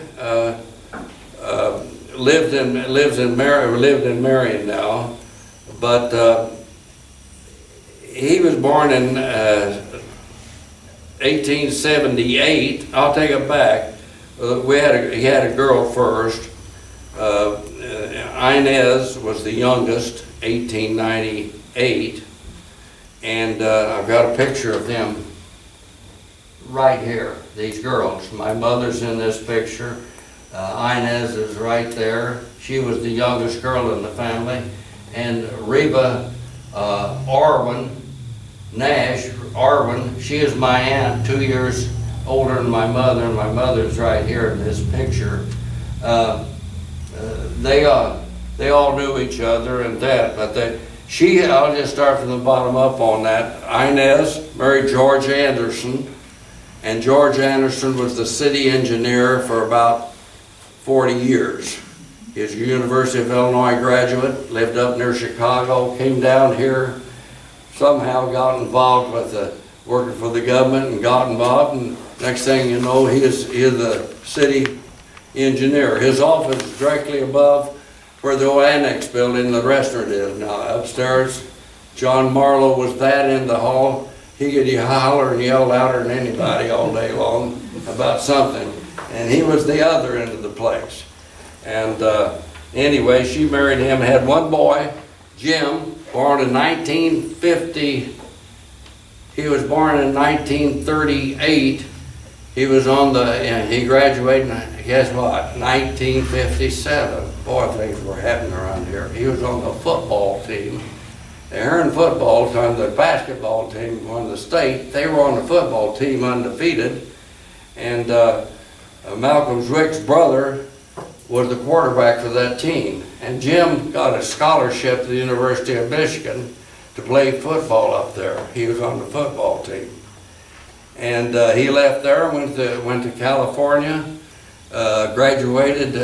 lived in Marion now, but he was born in 1878. I'll take it back. He had a girl first. Inez was the youngest, 1898, and I've got a picture of them right here, these girls. My mother's in this picture. Inez is right there. She was the youngest girl in the family. And Reba Arwin Nash, she is my aunt, 2 years older than my mother, and my mother's right here in this picture. They all knew each other and that, but I'll just start from the bottom up on that. Inez married George Anderson, and George Anderson was the city engineer for about 40 years. He's a University of Illinois graduate, lived up near Chicago, came down here, somehow got involved with working for the government and got involved, and next thing you know, he is the city engineer. His office is directly above where the old annex building, the restaurant is now. Upstairs, John Marlowe was that in the hall. He could holler and yell louder than anybody all day long about something. And he was the other end of the place. And anyway, she married him, had one boy, Jim, born in 1950. He was born in 1938. He was he graduated, guess what, 1957. Boy, things were happening around here. He was on the football team. The Heron football team, the basketball team won the state. They were on the football team undefeated. And Malcolm Zwick's brother was the quarterback for that team. And Jim got a scholarship to the University of Michigan to play football up there. He was on the football team. And he left there, went to California, graduated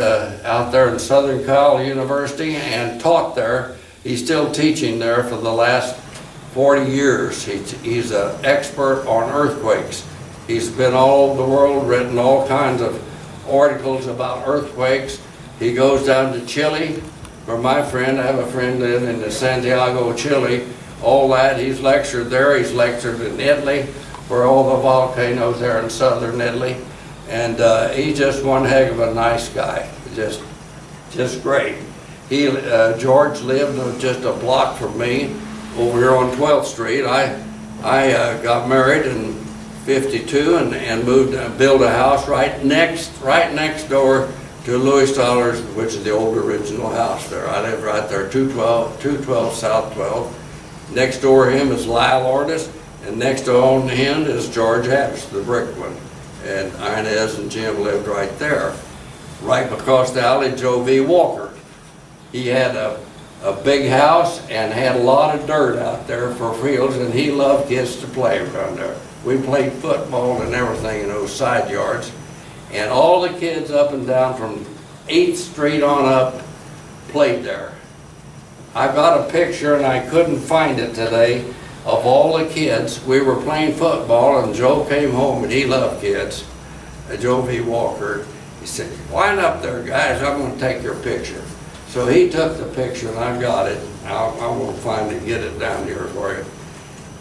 out there in Southern Cal University and taught there. He's still teaching there for the last 40 years. He's an expert on earthquakes. He's been all over the world, written all kinds of articles about earthquakes. He goes down to Chile. For my friend, I have a friend living in Santiago, Chile. All that, he's lectured there. He's lectured in Italy for all the volcanoes there in southern Italy. And he's just one heck of a nice guy. Just great. George lived just a block from me over here on 12th Street. I got married in '52 and moved and built a house right next door to Louis Stotlar's, which is the old original house there. I live right there, 212 South 12. Next door to him is Lyle Artist, and next door to him is George Hatch, the brick one. And Inez and Jim lived right there. Right across the alley, Joe V. Walker. He had a big house and had a lot of dirt out there for fields, and he loved kids to play around there. We played football and everything in those side yards. And all the kids up and down from 8th Street on up played there. I got a picture, and I couldn't find it today, of all the kids. We were playing football, and Joe came home, and he loved kids. Joe V. Walker. He said, "Wind up there, guys, I'm going to take your picture." So he took the picture, and I got it. I'm going to find it and get it down here for you.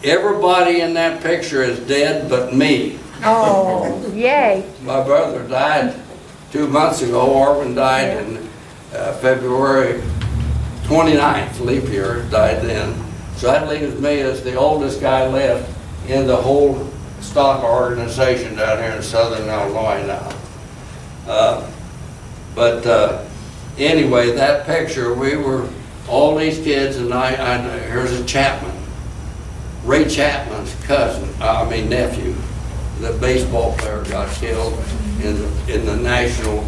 Everybody in that picture is dead but me. Oh, yay. My brother died 2 months ago. Orvin died in February 29th, leap year, died then. So that leaves me as the oldest guy left in the whole Stotlar organization down here in southern Illinois now. Anyway, that picture, we were, all these kids, and here's a Chapman. Ray Chapman's nephew, the baseball player, got killed in the National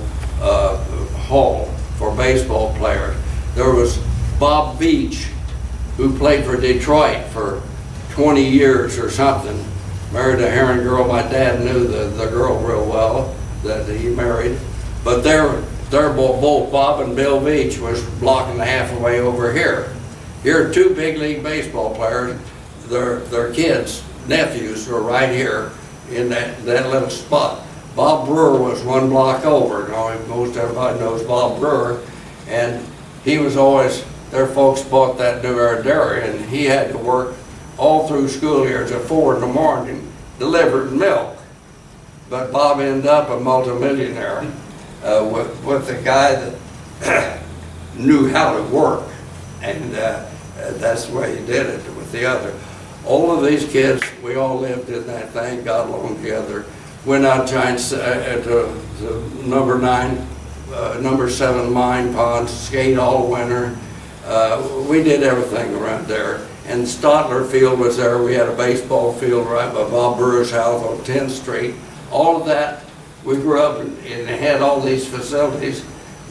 Hall for baseball players. There was Bob Beach, who played for Detroit for 20 years or something. Married a Heron girl. My dad knew the girl real well that he married. But they're both, Bob and Bill Beach, was blocking the half away over here. Here are two big league baseball players. Their kids, nephews, were right here in that little spot. Bob Brewer was one block over. Most everybody knows Bob Brewer. And he was always, their folks bought that New Era Dairy, and he had to work all through school years at 4 in the morning, delivering milk. But Bob ended up a multimillionaire with a guy that knew how to work, and that's the way he did it with the other. All of these kids, we all lived in that thing, got along together, went out to number 7 mine ponds, skate all winter. We did everything around there. And Stotlar Field was there. We had a baseball field right by Bob Brewer's house on 10th Street. All of that, we grew up and had all these facilities.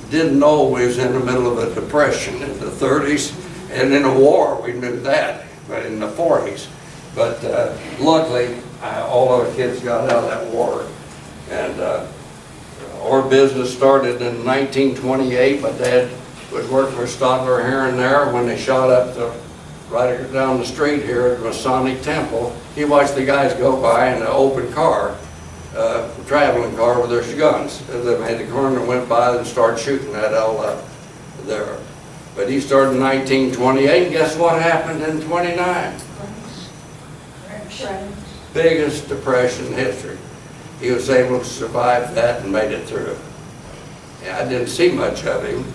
Didn't know we was in the middle of a depression in the 30s, and in a war, we knew that, but in the 40s. But luckily, all of the kids got out of that war. And our business started in 1928. My dad was working for Stotlar here and there. When they shot up right down the street here at Masonic Temple, he watched the guys go by in an open car, traveling car with their guns. They made the corner and went by and started shooting that all up there. But he started in 1928, and guess what happened in 29? Biggest depression in history. He was able to survive that and made it through. Yeah, I didn't see much of him,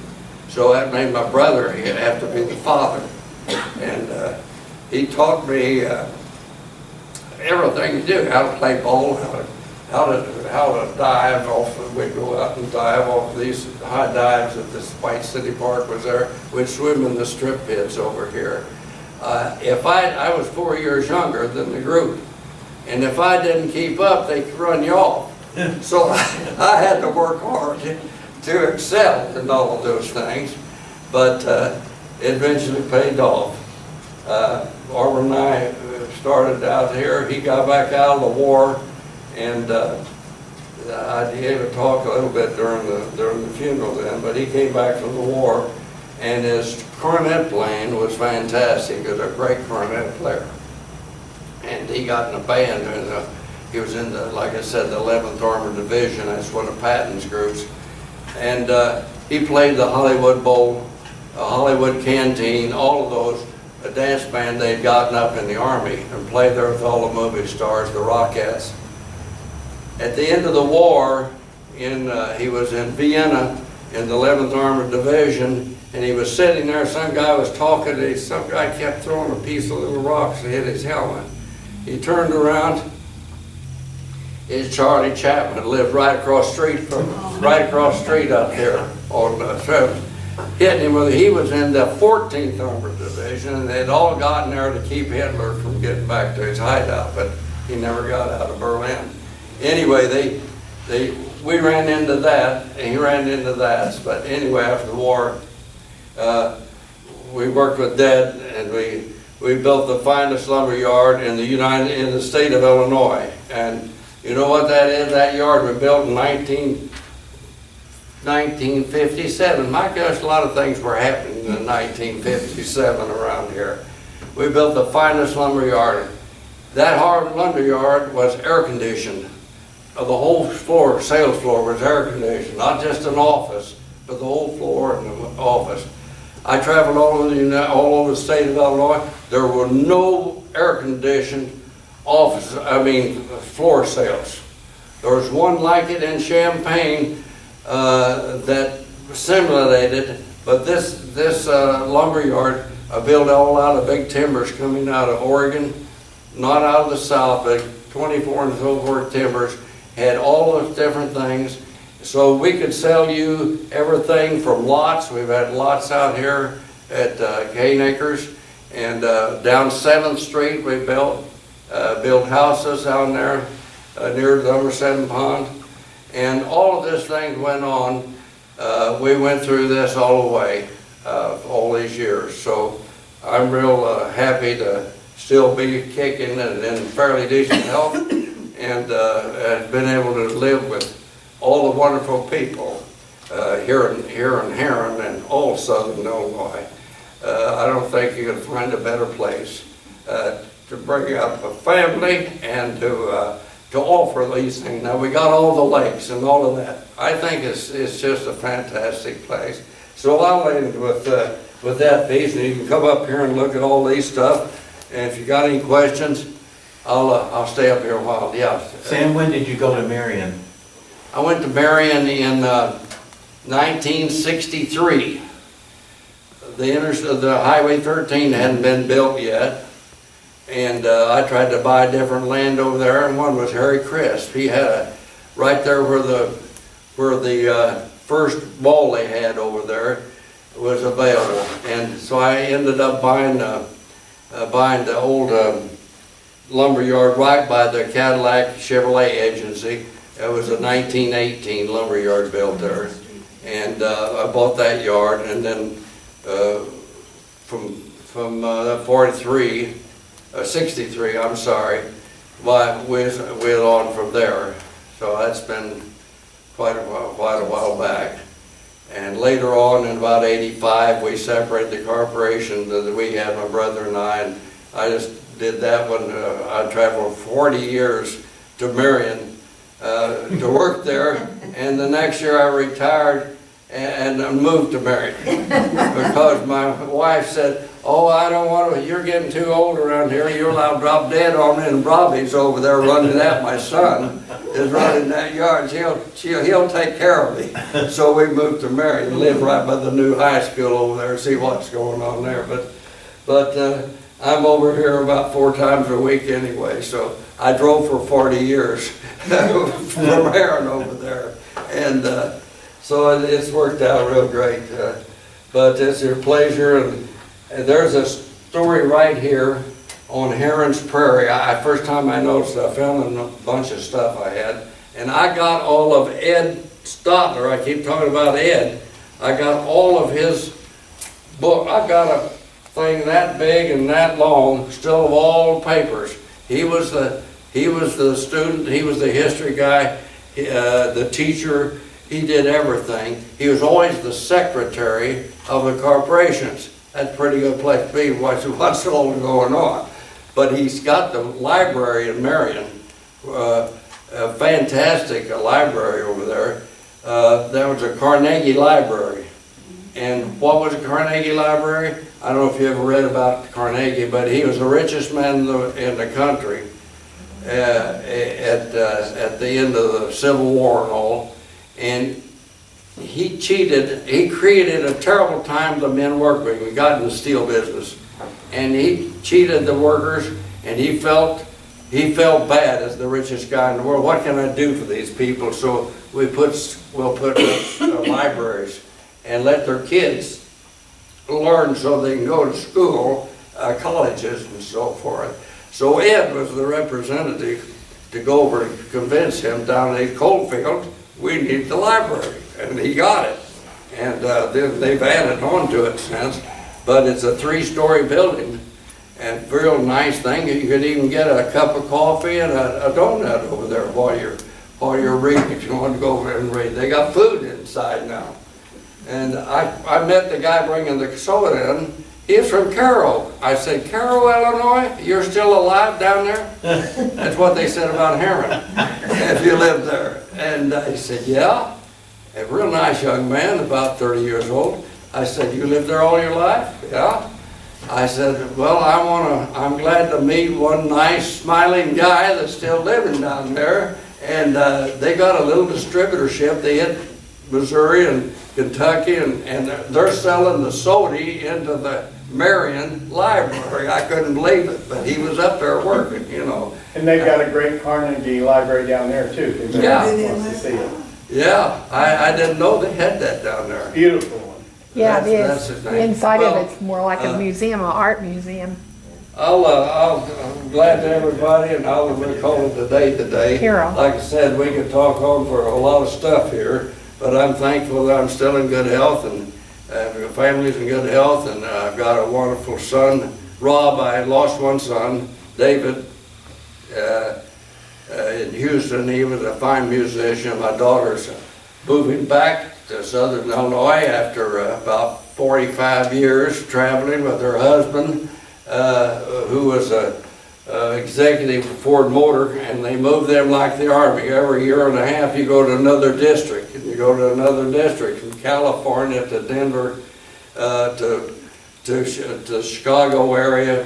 so that made my brother, he'd have to be the father. And he taught me everything to do, how to play ball, how to dive off. We'd go out and dive off these high dives at this White City Park was there. We'd swim in the strip pits over here. I was 4 years younger than the group, and if I didn't keep up, they could run you off. So I had to work hard to excel in all of those things, but it eventually paid off. Orvin and I started out here. He got back out of the war, and I gave a talk a little bit during the funeral then, but he came back from the war, and his cornet playing was fantastic. He was a great cornet player. And he got in a band, and he was in the, like I said, the 11th Armored Division. That's one of Patton's groups. And he played the Hollywood Bowl, Hollywood Canteen, all of those, a dance band they'd gotten up in the Army, and played there with all the movie stars, the Rockettes. At the end of the war, he was in Vienna in the 11th Armored Division, and he was sitting there. Some guy was talking to him. Some guy kept throwing a piece of little rocks that hit his helmet. He turned around. It's Charlie Chapman, lived right across the street out there on 7th. Hitting him with it. He was in the 14th Armored Division, and they'd all gotten there to keep Hitler from getting back to his hideout, but he never got out of Berlin. Anyway, we ran into that, and he ran into that. But anyway, after the war, we worked with Dad, and we built the finest lumber yard in the state of Illinois. And you know what that is? That yard was built in 1957. My gosh, a lot of things were happening in 1957 around here. We built the finest lumber yard. That hard lumber yard was air conditioned. The whole floor, sales floor, was air conditioned, not just an office, but the whole floor and the office. I traveled all over the state of Illinois. There were no air conditioned floor sales. There was one like it in Champaign that simulated, but this lumber yard built all out of big timbers coming out of Oregon, not out of the South, but 24 and so forth timbers, had all those different things. So we could sell you everything from lots. We've had lots out here at Cane Acres, and down 7th Street we built houses down there near the number 7 pond. And all of this thing went on. We went through this all the way, all these years. So I'm real happy to still be kicking and in fairly decent health, and been able to live with all the wonderful people here in Heron and all southern Illinois. I don't think you can find a better place to bring up a family and to offer these things. Now we got all the lakes and all of that. I think it's just a fantastic place. So I'll end with that piece, and you can come up here and look at all these stuff. And if you got any questions, I'll stay up here a while. Yeah. Sam, when did you go to Marion? I went to Marion in 1963. The Highway 13 hadn't been built yet, and I tried to buy different land over there, and one was Harry Crisp. He had right there where the first wall they had over there was available, and so I ended up buying the old lumber yard right by the Cadillac Chevrolet agency. It was a 1918 lumber yard built there, and I bought that yard, and then from 63, I'm sorry, went on from there. So that's been quite a while back. And later on, in about 85, we separated the corporation that we had, my brother and I just did that one. I traveled 40 years to Marion to work there, and the next year I retired and moved to Marion because my wife said, "Oh, I don't want to, you're getting too old around here, you're allowed to drop dead on me, and Robbie's over there running that, my son is running that yard, he'll take care of me." So we moved to Marion, lived right by the new high school over there, see what's going on there. But I'm over here about 4 times a week anyway, so I drove for 40 years from Heron over there. And so it's worked out real great. But it's a pleasure, and there's a story right here on Heron's Prairie. First time I noticed, I found a bunch of stuff I had, and I got all of Ed Stotlar. I keep talking about Ed. I got all of his book. I got a thing that big and that long, still of all the papers. He was the student. He was the history guy. the teacher, he did everything. He was always the secretary of the corporations. That's a pretty good place to be, what's all going on. But he's got the library in Marion, a fantastic library over there. There was a Carnegie Library. And what was a Carnegie Library? I don't know if you ever read about Carnegie, but he was the richest man in the country at the end of the Civil War and all. And he cheated, he created a terrible time the men worked with. We got in the steel business. And he cheated the workers, and he felt bad as the richest guy in the world. What can I do for these people? So we'll put libraries and let their kids learn so they can go to school, colleges and so forth. So Ed was the representative to go over and convince him down in Coalfield, we need the library, and he got it. And they've added on to it since, but it's a 3-story building, and real nice thing. You could even get a cup of coffee and a donut over there while you're reading, if you want to go over and read. They got food inside now. And I met the guy bringing the soda in. He's from Cairo. I said, Cairo, Illinois? You're still alive down there? That's what they said about Heron, if you lived there. And he said, yeah. A real nice young man, about 30 years old. I said, you lived there all your life? Yeah. I said, well, I'm glad to meet one nice, smiling guy that's still living down there. And they got a little distributorship. They hit Missouri and Kentucky, and they're selling the soda into the Marion Library. I couldn't believe it, but he was up there working, you know. And they've got a great Carnegie Library down there too. If Yeah. anyone wants to see it. Yeah, I didn't know they had that down there. Beautiful one. Yeah, it That's is. the The thing. inside Well, of it's more like a museum, an art museum. I'm glad to everybody, and I'll call it a day today. Carol. Like I said, we could talk on for a lot of stuff here, but I'm thankful that I'm still in good health, and the family's in good health, and I've got a wonderful son, Rob. I lost one son, David, in Houston. He was a fine musician. My daughter's moving back to Southern Illinois after about 45 years traveling with her husband, who was a executive for Ford Motor, and they moved them like the Army. Every year and a half you go to another district, and you go to another district, from California to Denver, to Chicago area,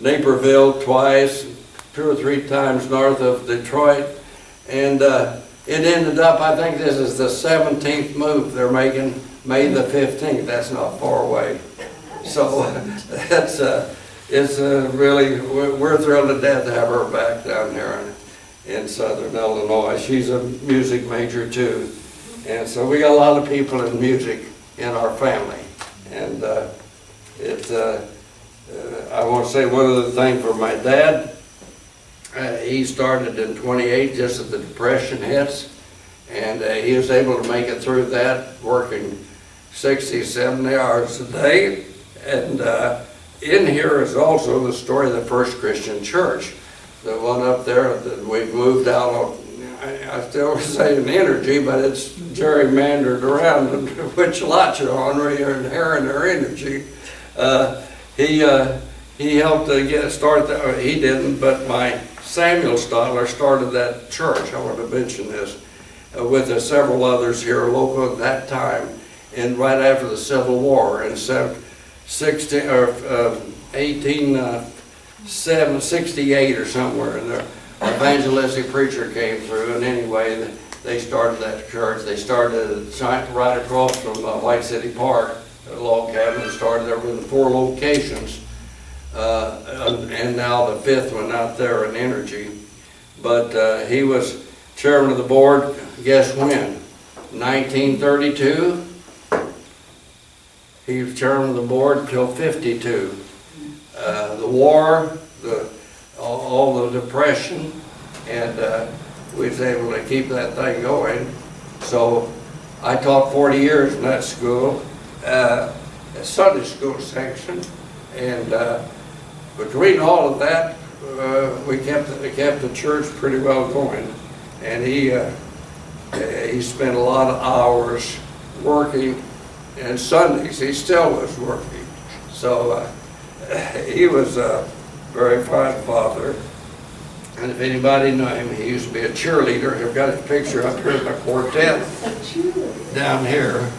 Naperville twice, 2 or 3 times north of Detroit, and it ended up, I think this is the 17th move they're making, May the 15th. That's not far away. So it's really, we're thrilled to death to have her back down here in Southern Illinois. She's a music major too. And so we got a lot of people in music in our family. And I want to say one other thing for my dad. He started in 28, just as the Depression hits, and he was able to make it through that, working 60, 70 hours a day. And in here is also the story of the First Christian Church. The one up there that we've moved out of, I still say an energy, but it's gerrymandered around which lot you're on where you're inheriting their energy. He helped to start that, he didn't, but my Samuel Stotlar started that church. I want to mention this, with several others here local at that time, and right after the Civil War in 1868 or somewhere in there. An evangelistic preacher came through, and anyway, they started that church. They started right across from White City Park, a log cabin, started there with 4 locations. And now the 5th one out there in Energy. But he was chairman of the board, guess when? 1932. He was chairman of the board until 52. The war, all the depression, and we was able to keep that thing going. So I taught 40 years in that school, a Sunday school section, and between all of that, we kept the church pretty well going. and he spent a lot of hours working, and Sundays he still was working. So he was a very fine father. And if anybody knew him, he used to be a cheerleader. I've got his picture up here in the quartet down here.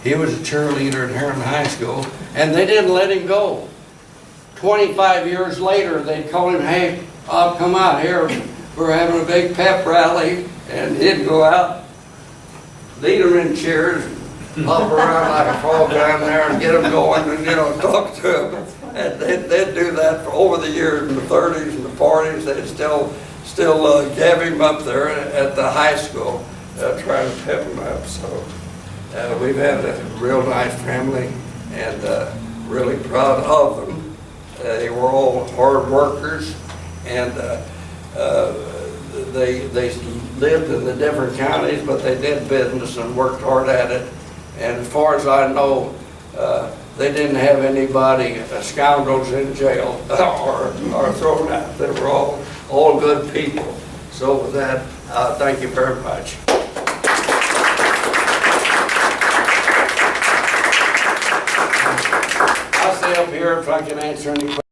He was a cheerleader in Heron High School, and they didn't let him go. 25 years later, they'd call him, hey, I'll come out here. We're having a big pep rally, and he'd go out, lead them in cheers, hop around like a frog down there and get them going and, talk to them. And they'd do that for over the years, in the 30s and the 40s. They'd still gab him up there at the high school, trying to pep him up. So we've had a real nice family, and really proud of them. They were all hard workers, and they lived in the different counties, but they did business and worked hard at it. And as far as I know, they didn't have anybody, scoundrels in jail or thrown out. They were all good people. So with that, thank you very much. I'll stay up here if I can answer any questions.